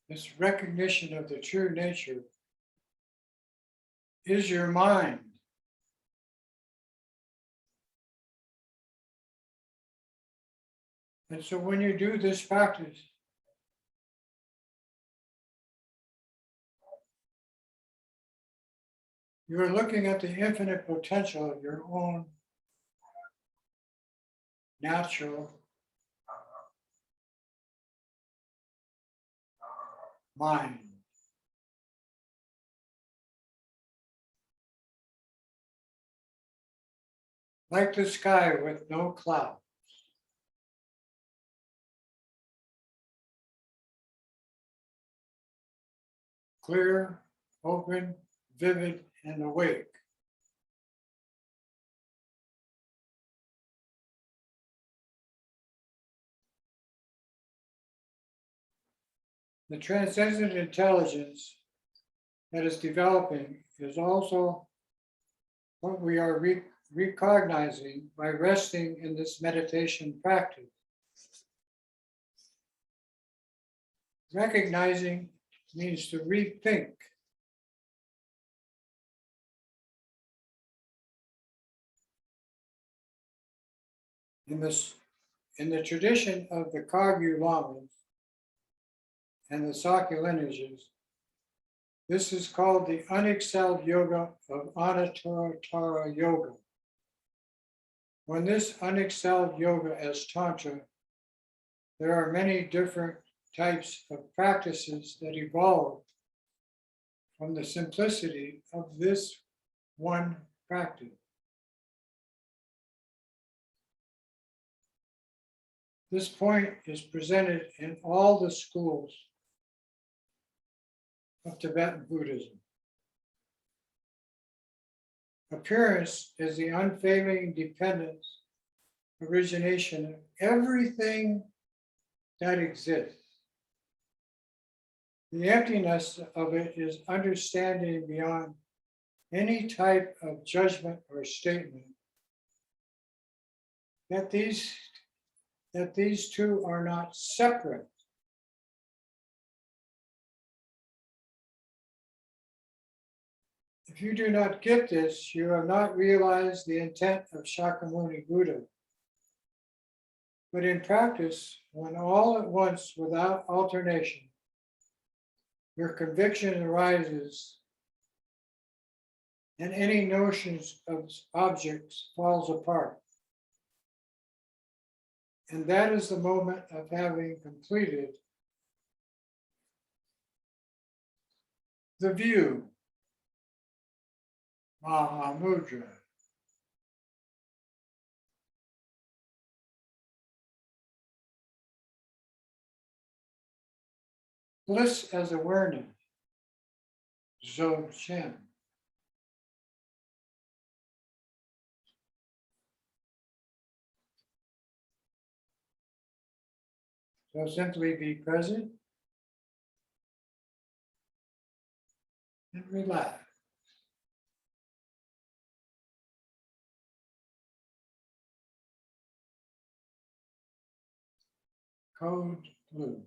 this recognition of the true nature, is your mind. And so when you do this practice, you are looking at the infinite potential of your own natural mind. Like the sky with no cloud. Clear, open, vivid, and awake. The transcendent intelligence that is developing is also what we are recognizing by resting in this meditation practice. Recognizing means to rethink. In the tradition of the Kagyu Lamas and the Sakya lineages, this is called the unexcelled yoga of Anattara yoga. When this unexcelled yoga as Tantra, there are many different types of practices that evolve from the simplicity of this one practice. This point is presented in all the schools of Tibetan Buddhism. Appearance is the unfailing dependence, origination of everything that exists. The emptiness of it is understanding beyond any type of judgment or statement that these two are not separate. If you do not get this, you have not realized the intent of Shakyamuni Buddha. But in practice, when all at once, without alternation, your conviction arises and any notions of objects falls apart. And that is the moment of having completed the view, Mahamudra. Bliss as awareness, Dzogchen. So simply be present and relax. Code blue.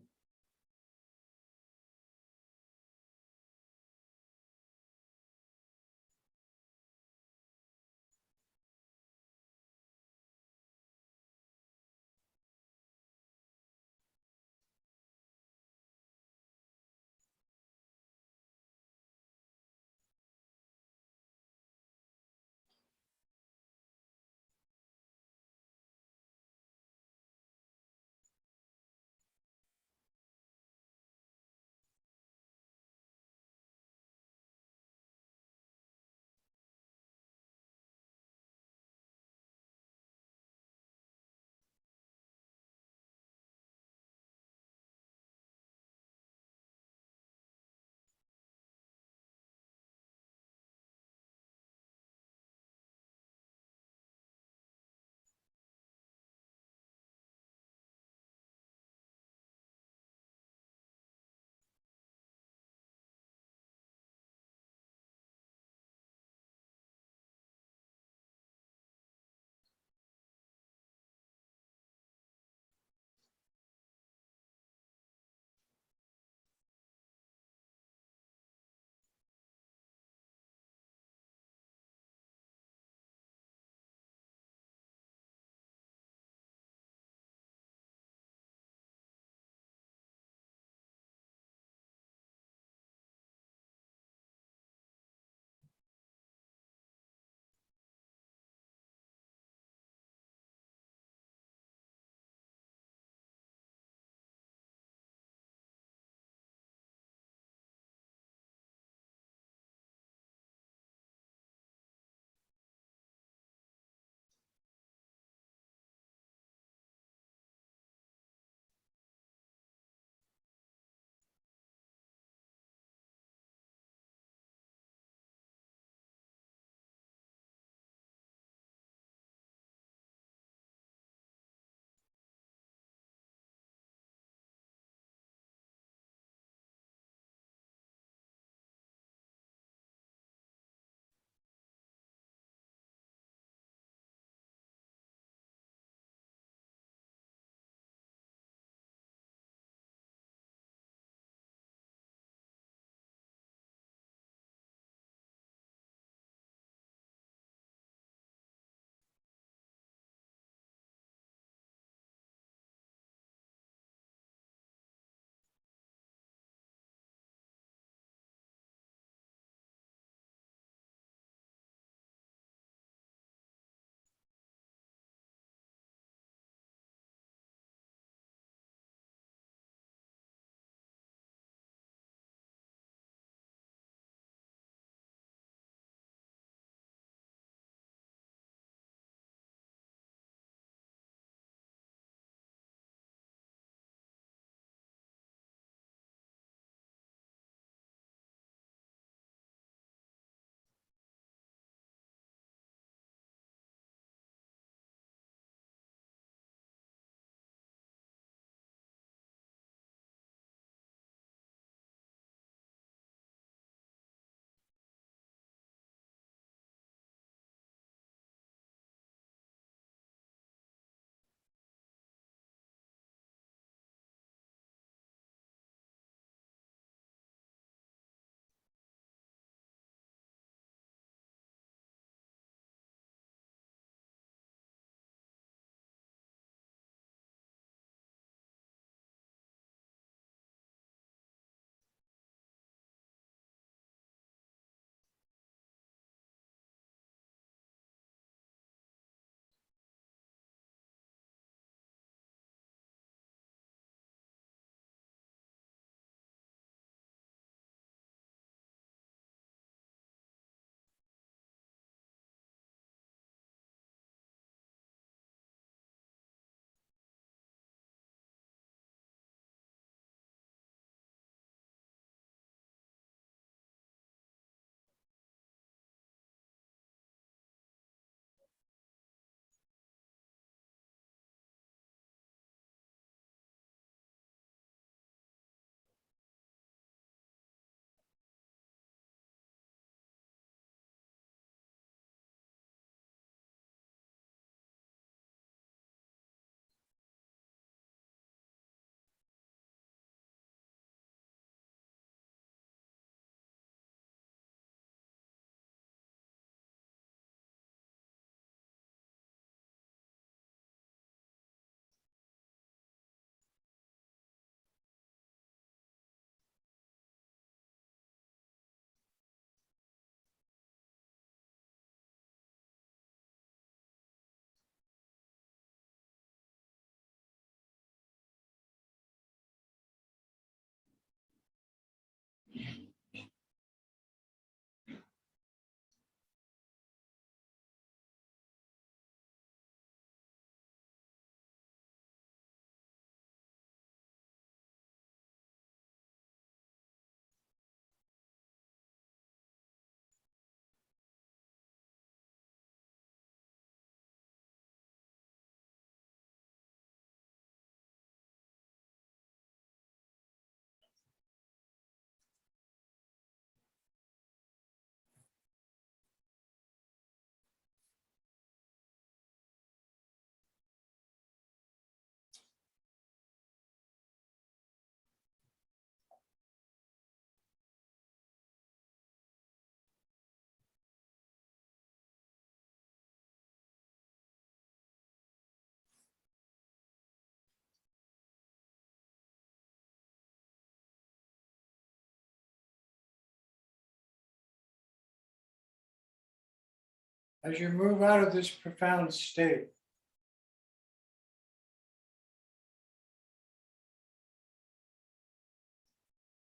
as you move out of this profound state,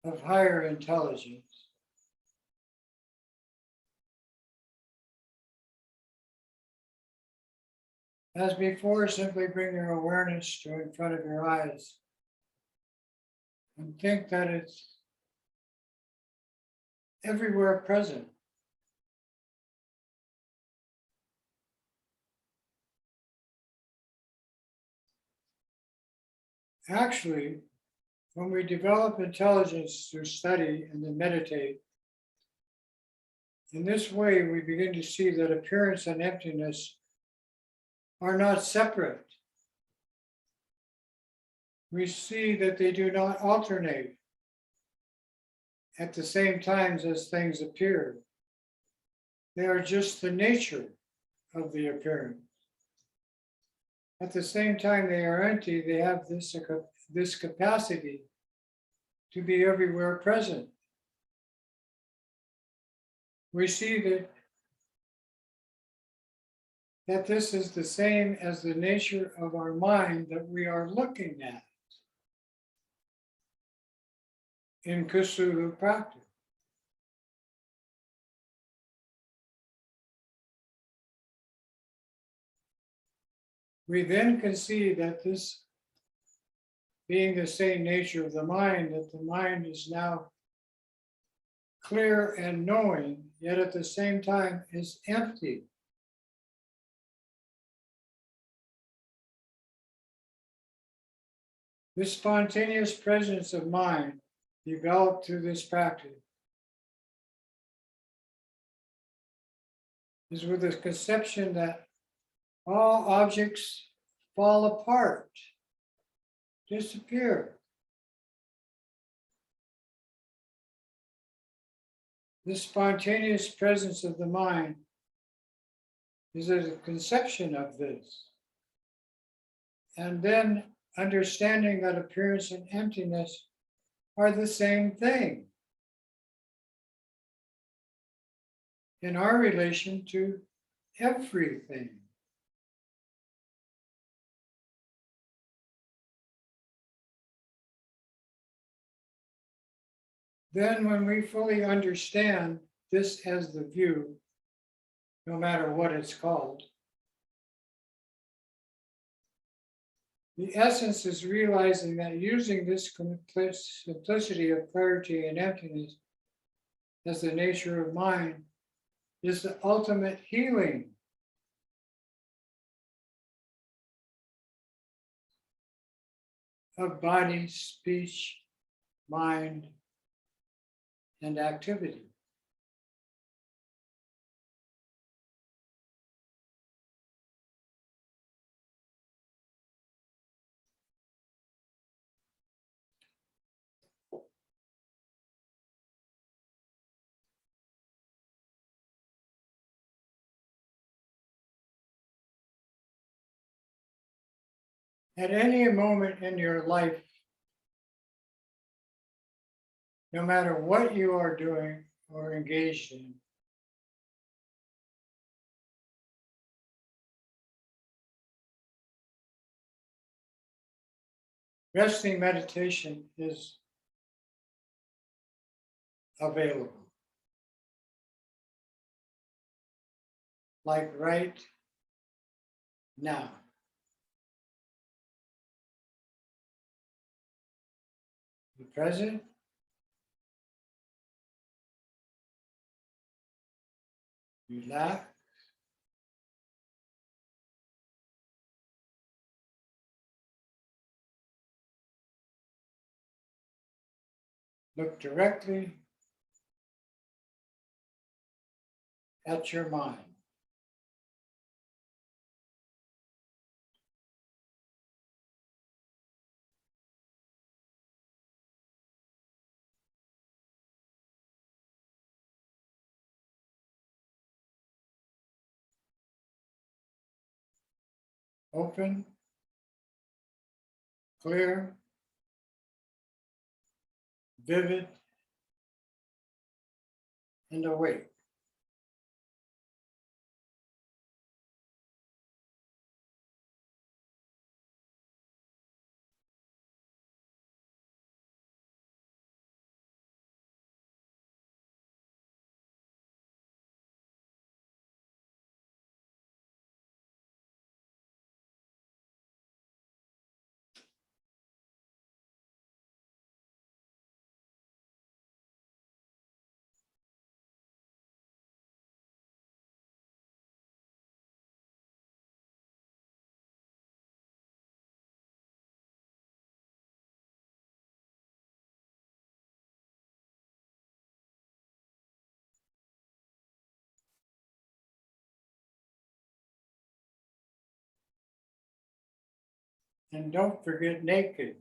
of higher intelligence, as before, simply bring your awareness to in front of your eyes and think that it's everywhere present. Actually, when we develop intelligence through study and then meditate, in this way we begin to see that appearance and emptiness are not separate. We see that they do not alternate at the same times as things appear. They are just the nature of the appearance. At the same time they are empty, they have this capacity to be everywhere present. We see that this is the same as the nature of our mind that we are looking at in Kusulu practice. We then can see that this being the same nature of the mind, that the mind is now clear and knowing, yet at the same time is empty. This spontaneous presence of mind developed through this practice is with the conception that all objects fall apart, disappear. This spontaneous presence of the mind is a conception of this. And then understanding that appearance and emptiness are the same thing in our relation to everything. Then when we fully understand this as the view, no matter what it's called, the essence is realizing that using this simplicity of clarity and emptiness as the nature of mind is the ultimate healing. Of body, speech, mind, and activity. At any moment in your life, no matter what you are doing or engaged in, resting meditation is available. Like right now. Be present. Relax. Look directly at your mind. Open, clear, vivid, and awake. And don't forget naked.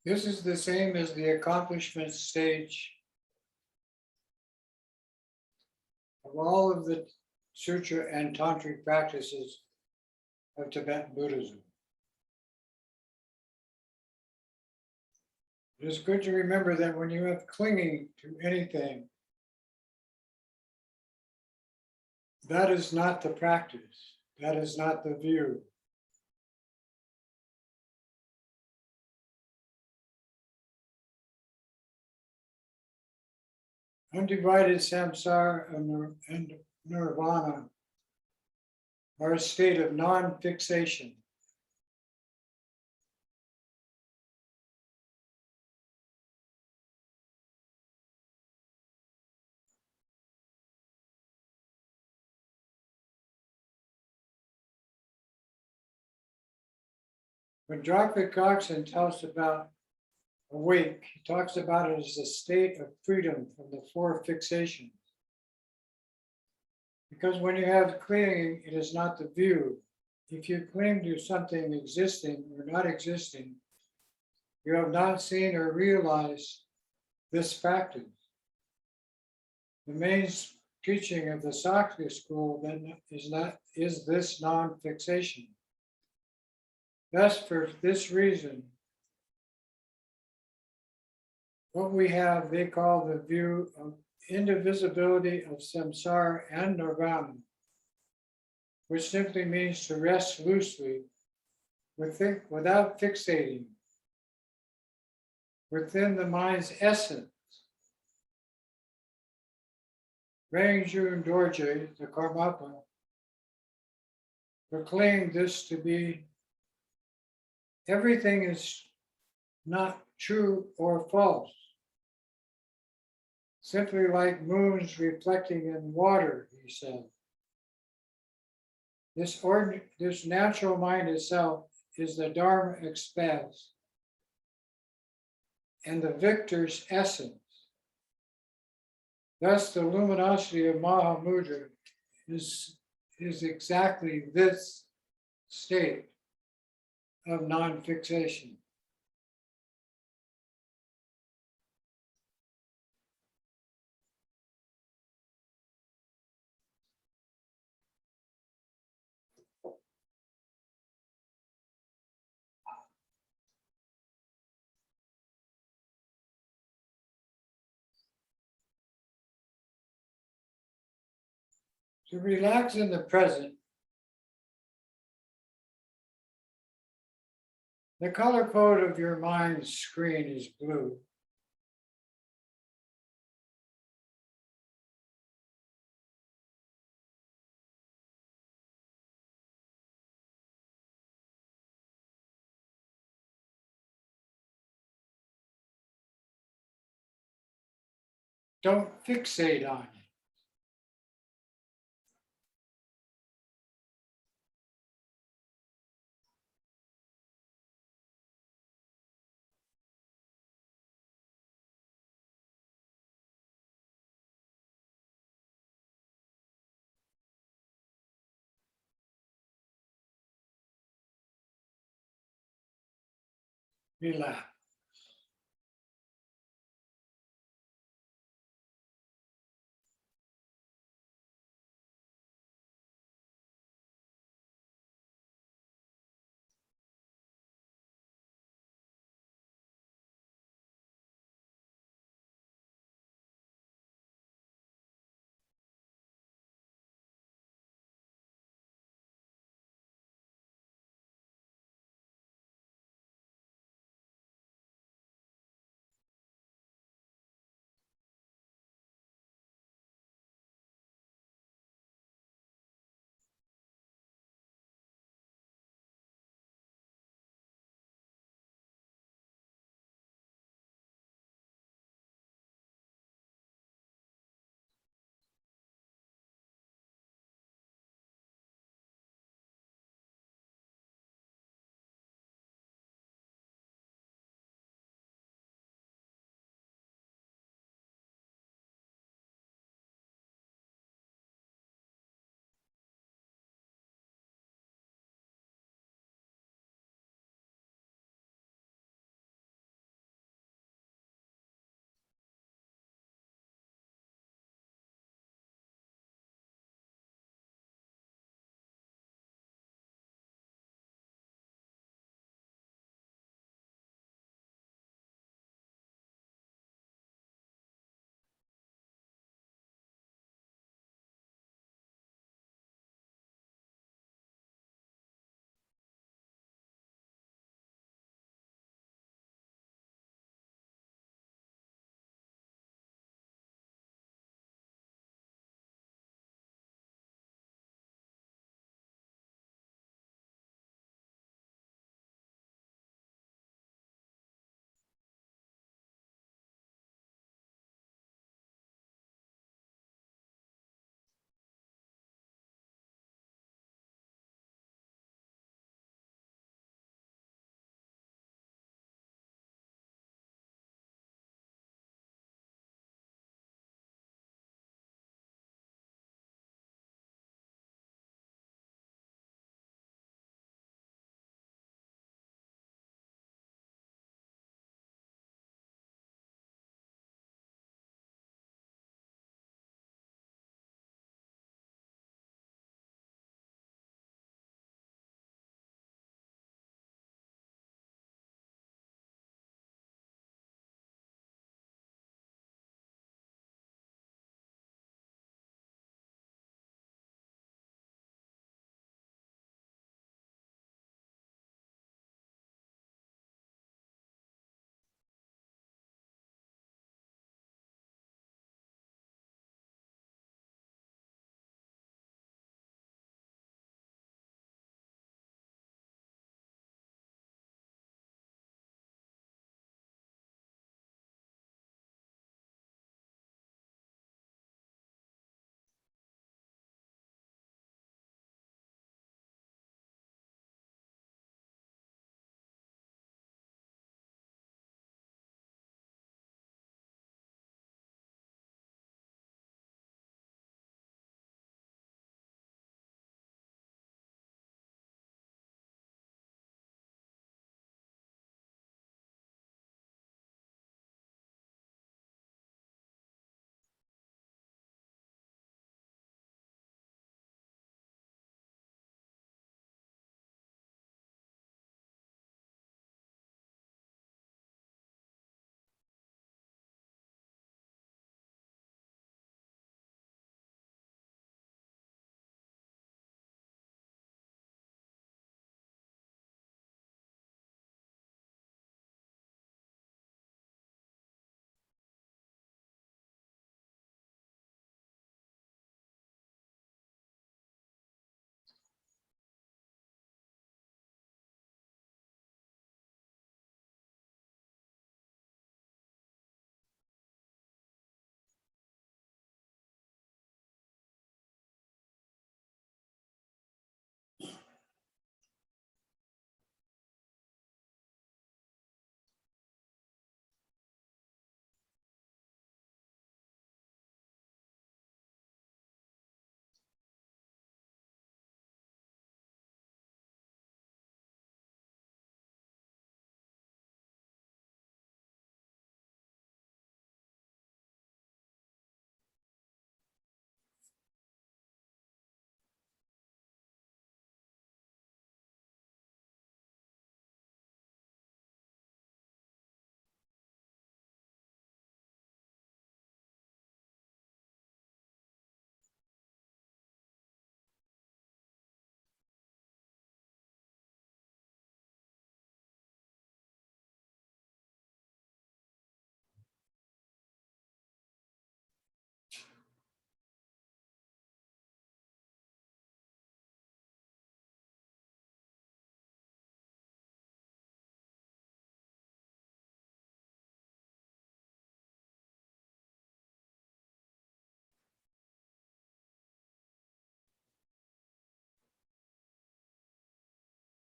This is the same as the accomplishment stage of all of the sutra and tantric practices of Tibetan Buddhism. It is good to remember that when you have clinging to anything, that is not the practice, that is not the view. Undivided samsara and nirvana are a state of non-fixation. When Dr. Coxon tells about awake, he talks about it as a state of freedom from the four fixations. Because when you have clinging, it is not the view. If you cling to something existing or not existing, you have not seen or realized this practice. The main teaching of the Sakya school then is this non-fixation. Thus, for this reason, what we have, they call the view of indivisibility of samsara and nirvana, which simply means to rest loosely without fixating within the mind's essence. Rangjun Dorje, the Karmapa, proclaimed this to be everything is not true or false. Simply like moons reflecting in water, he said. This natural mind itself is the Dharma expanse and the victor's essence. Thus, the luminosity of Mahamudra is exactly this state of non-fixation. To relax in the present, the color code of your mind's screen is blue. Don't fixate on it. Relax.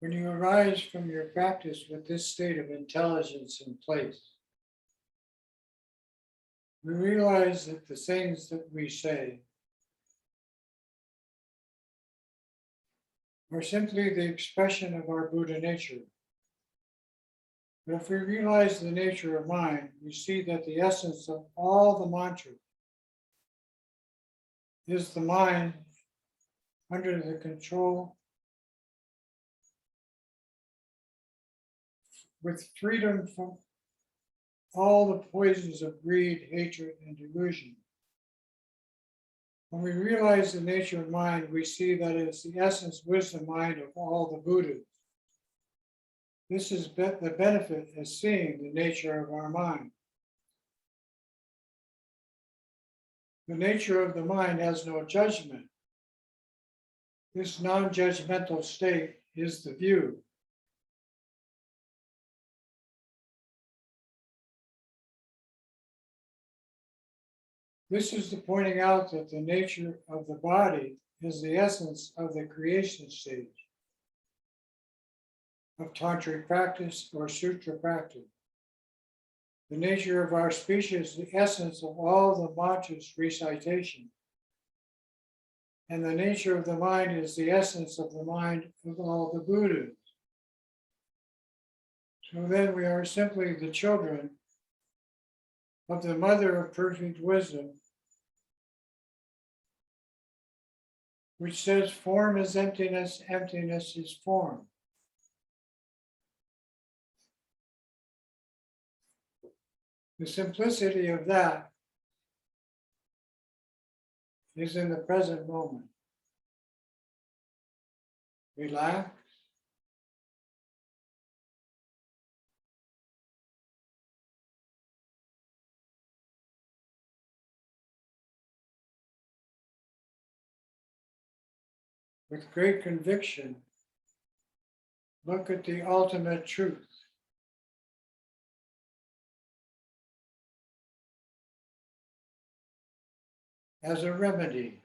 When you arise from your practice with this state of intelligence in place, we realize that the things that we say are simply the expression of our Buddha nature. But if we realize the nature of mind, we see that the essence of all the mantras is the mind under the control with freedom from all the poisons of greed, hatred, and delusion. When we realize the nature of mind, we see that it's the essence, wisdom, mind of all the Buddhas. This is the benefit of seeing the nature of our mind. The nature of the mind has no judgment. This non-judgmental state is the view. This is the pointing out that the nature of the body is the essence of the creation stage of tantric practice or sutra practice. The nature of our species is the essence of all the mantras recitation. And the nature of the mind is the essence of the mind of all the Buddhas. So then we are simply the children of the mother of perfect wisdom, which says form is emptiness, emptiness is form. The simplicity of that is in the present moment. Relax. With great conviction, look at the ultimate truth. As a remedy.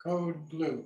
Code blue.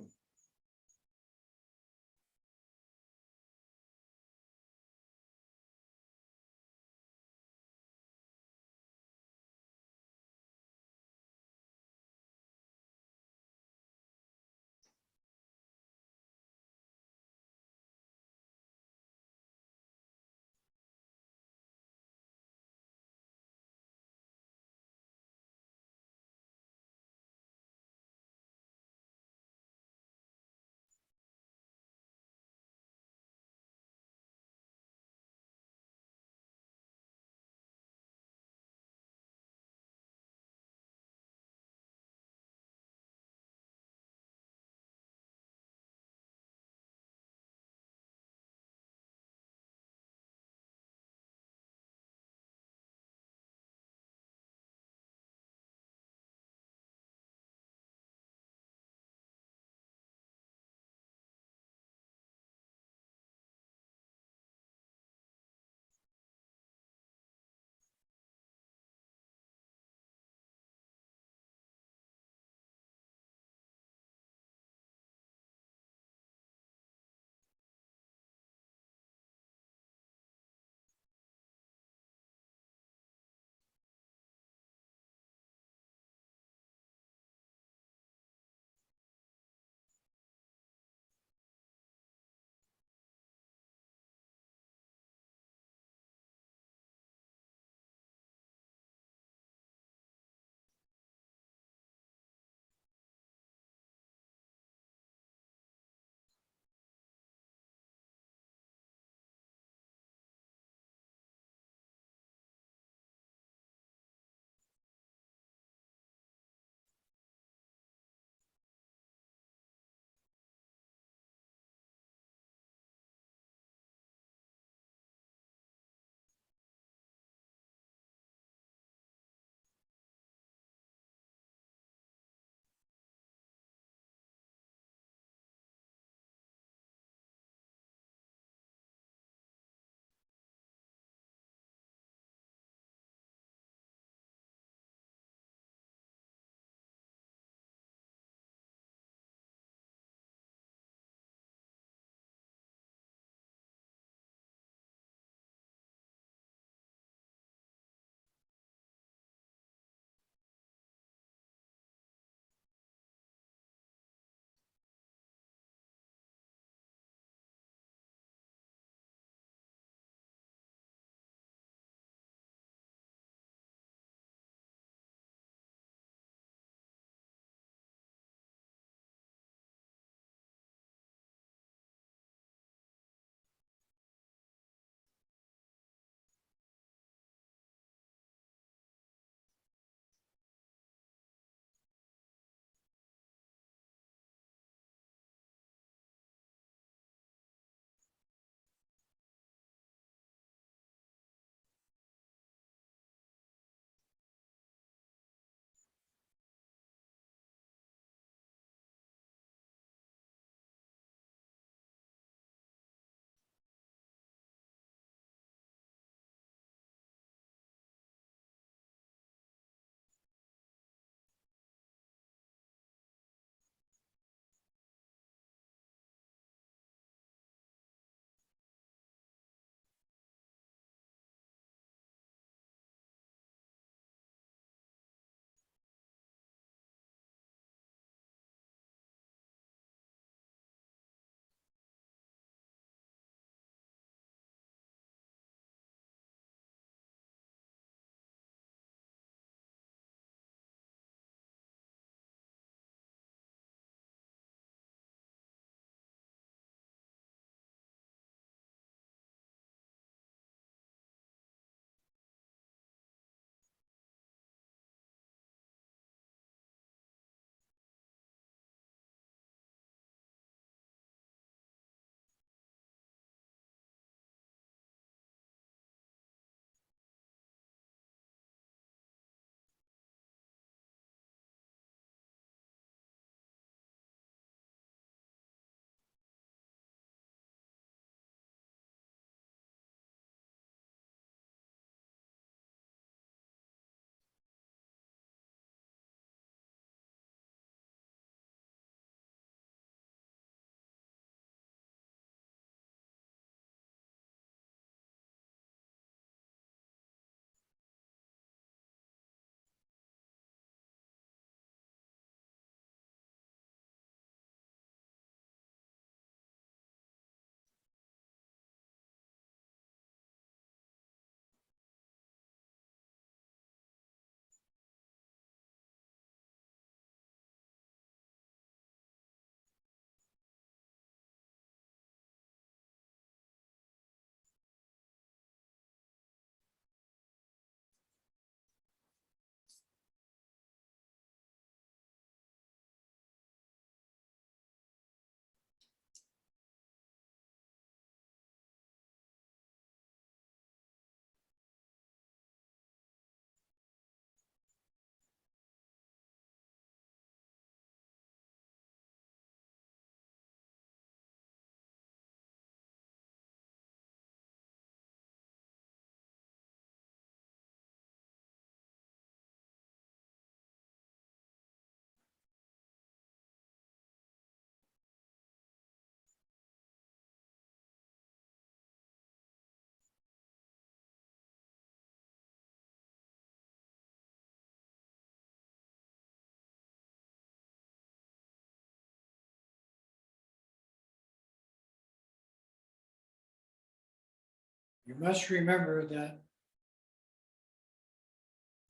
You must remember that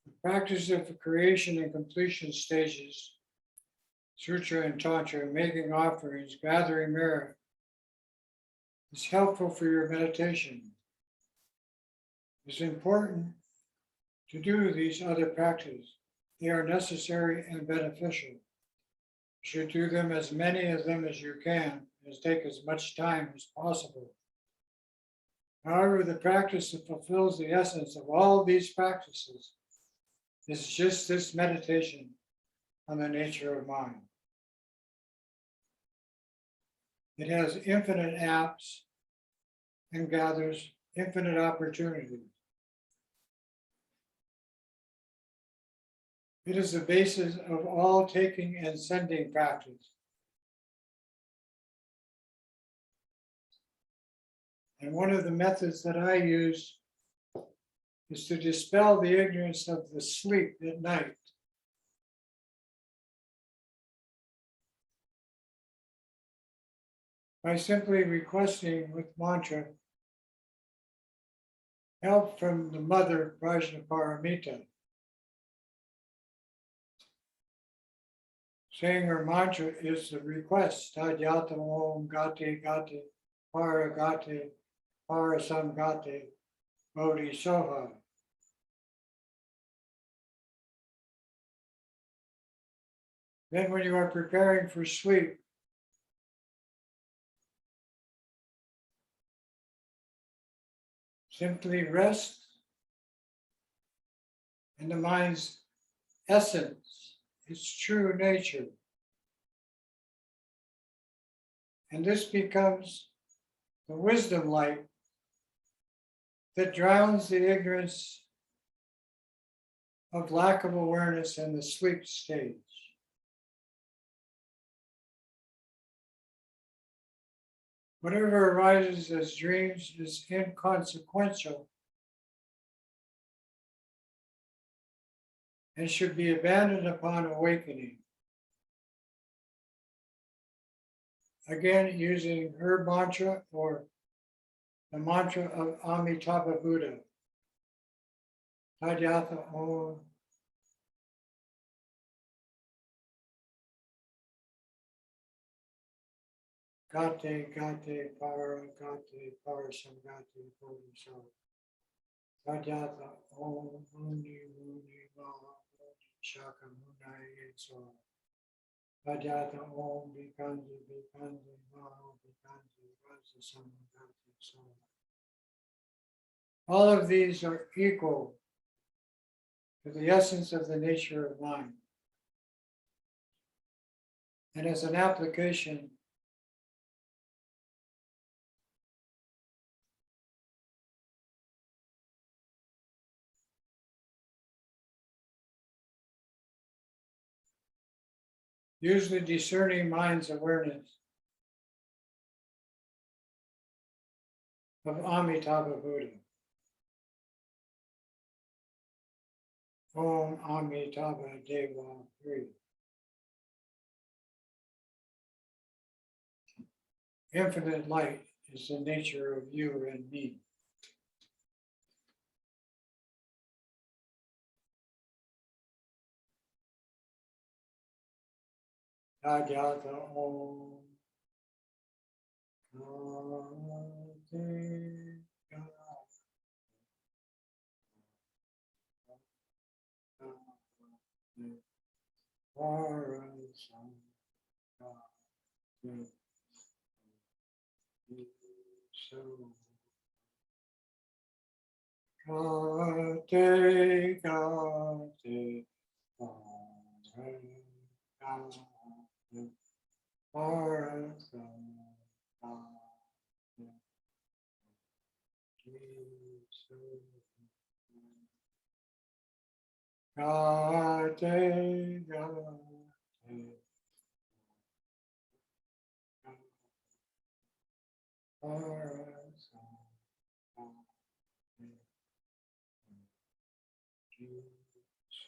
the practice of the creation and completion stages, Sutra and Tantra, making offerings, gathering merit, is helpful for your meditation. It's important to do these other practices. They are necessary and beneficial. You should do them as many of them as you can, and take as much time as possible. However, the practice that fulfills the essence of all these practices is just this meditation on the nature of mind. It has infinite apps and gathers infinite opportunities. It is the basis of all taking and sending practice. And one of the methods that I use is to dispel the ignorance of the sleep at night. By simply requesting with mantra help from the mother Prajnaparamita. Saying her mantra is the request, Tadyata Om Gate Gate Para Gate Para Samgate Bodhi Soha. Then when you are preparing for sleep, simply rest in the mind's essence, its true nature. And this becomes the wisdom light that drowns the ignorance of lack of awareness in the sleep stage. Whatever arises as dreams is inconsequential and should be abandoned upon awakening. Again, using her mantra or the mantra of Amitabha Buddha. Tadyatha Om. Gate Gate Para Gate Para Samgate Bodhi Soha. Tadyatha Om Muni Muni Maha Muni Shaka Munai Soha. Tadyatha Om Vikanji Vikanji Maha Vikanji Raja Samgate Soha. All of these are equal to the essence of the nature of mind. And as an application, use the discerning mind's awareness of Amitabha Buddha. Om Amitabha Deva 3. Infinite light is the nature of you and me. Tadyatha Om Gate Gate Para Samgate So Gate Gate Para Gate Gate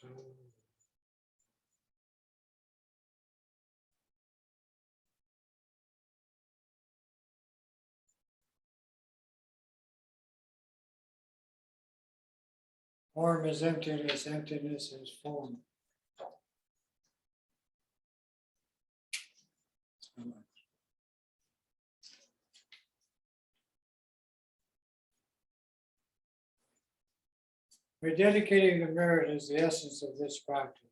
So Form is emptiness, emptiness is form. We're dedicating the merit as the essence of this practice.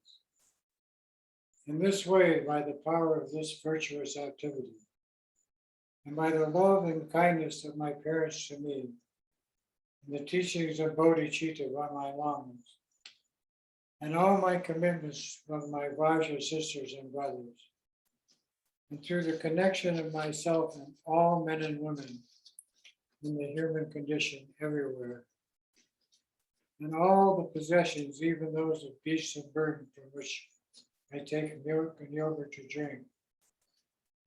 In this way, by the power of this virtuous activity, and by the love and kindness of my parents to me, and the teachings of Bodhicitta by my lamas, and all my commitments from my Vajra sisters and brothers, and through the connection of myself and all men and women in the human condition everywhere, and all the possessions, even those of beasts of burden, from which I take milk and yogurt to drink,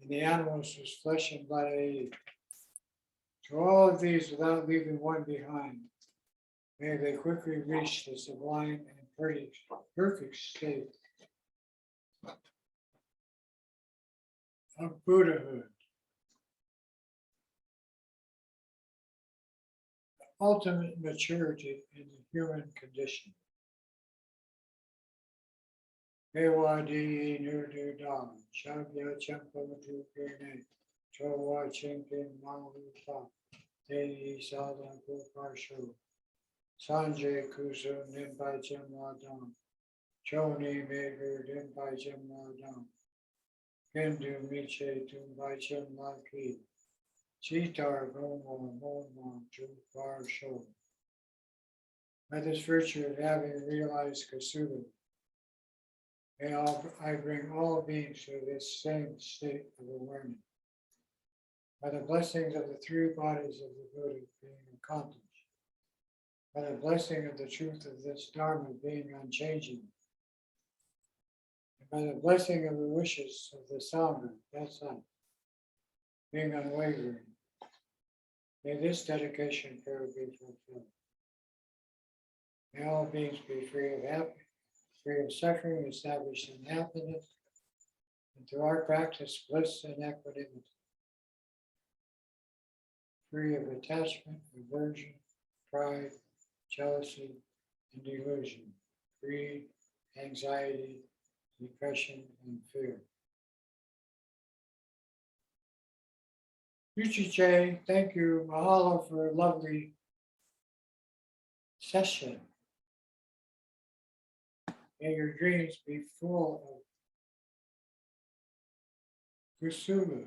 and the animals whose flesh and blood I eat. To all of these, without leaving one behind, may they quickly reach the sublime and perfect state of Buddhahood. Ultimate maturity in the human condition. Ewadi nudu da, shabya champamatu kene, chowa chimpin mahuta, teyi sadhan kuparshu, sanjay kusu nimpai chamadam, choni megur nimpai chamadam, kendu miche tumpai chamaki, chitar gomo moma chuparshu. By this virtue of having realized Kusulu, may I bring all beings to this same state of awareness. By the blessings of the three bodies of the Buddha being accomplished, by the blessing of the truth of this Dharma being unchanging, and by the blessing of the wishes of the Sangha, that's us, being unwavering, may this dedication prayer be fulfilled. May all beings be free of suffering, established in happiness, and through our practice, bliss and equanimity. Free of attachment, aversion, pride, jealousy, and delusion. Greed, anxiety, depression, and fear. Yuchi-che, thank you. Mahalo for a lovely session. May your dreams be full of Kusulu.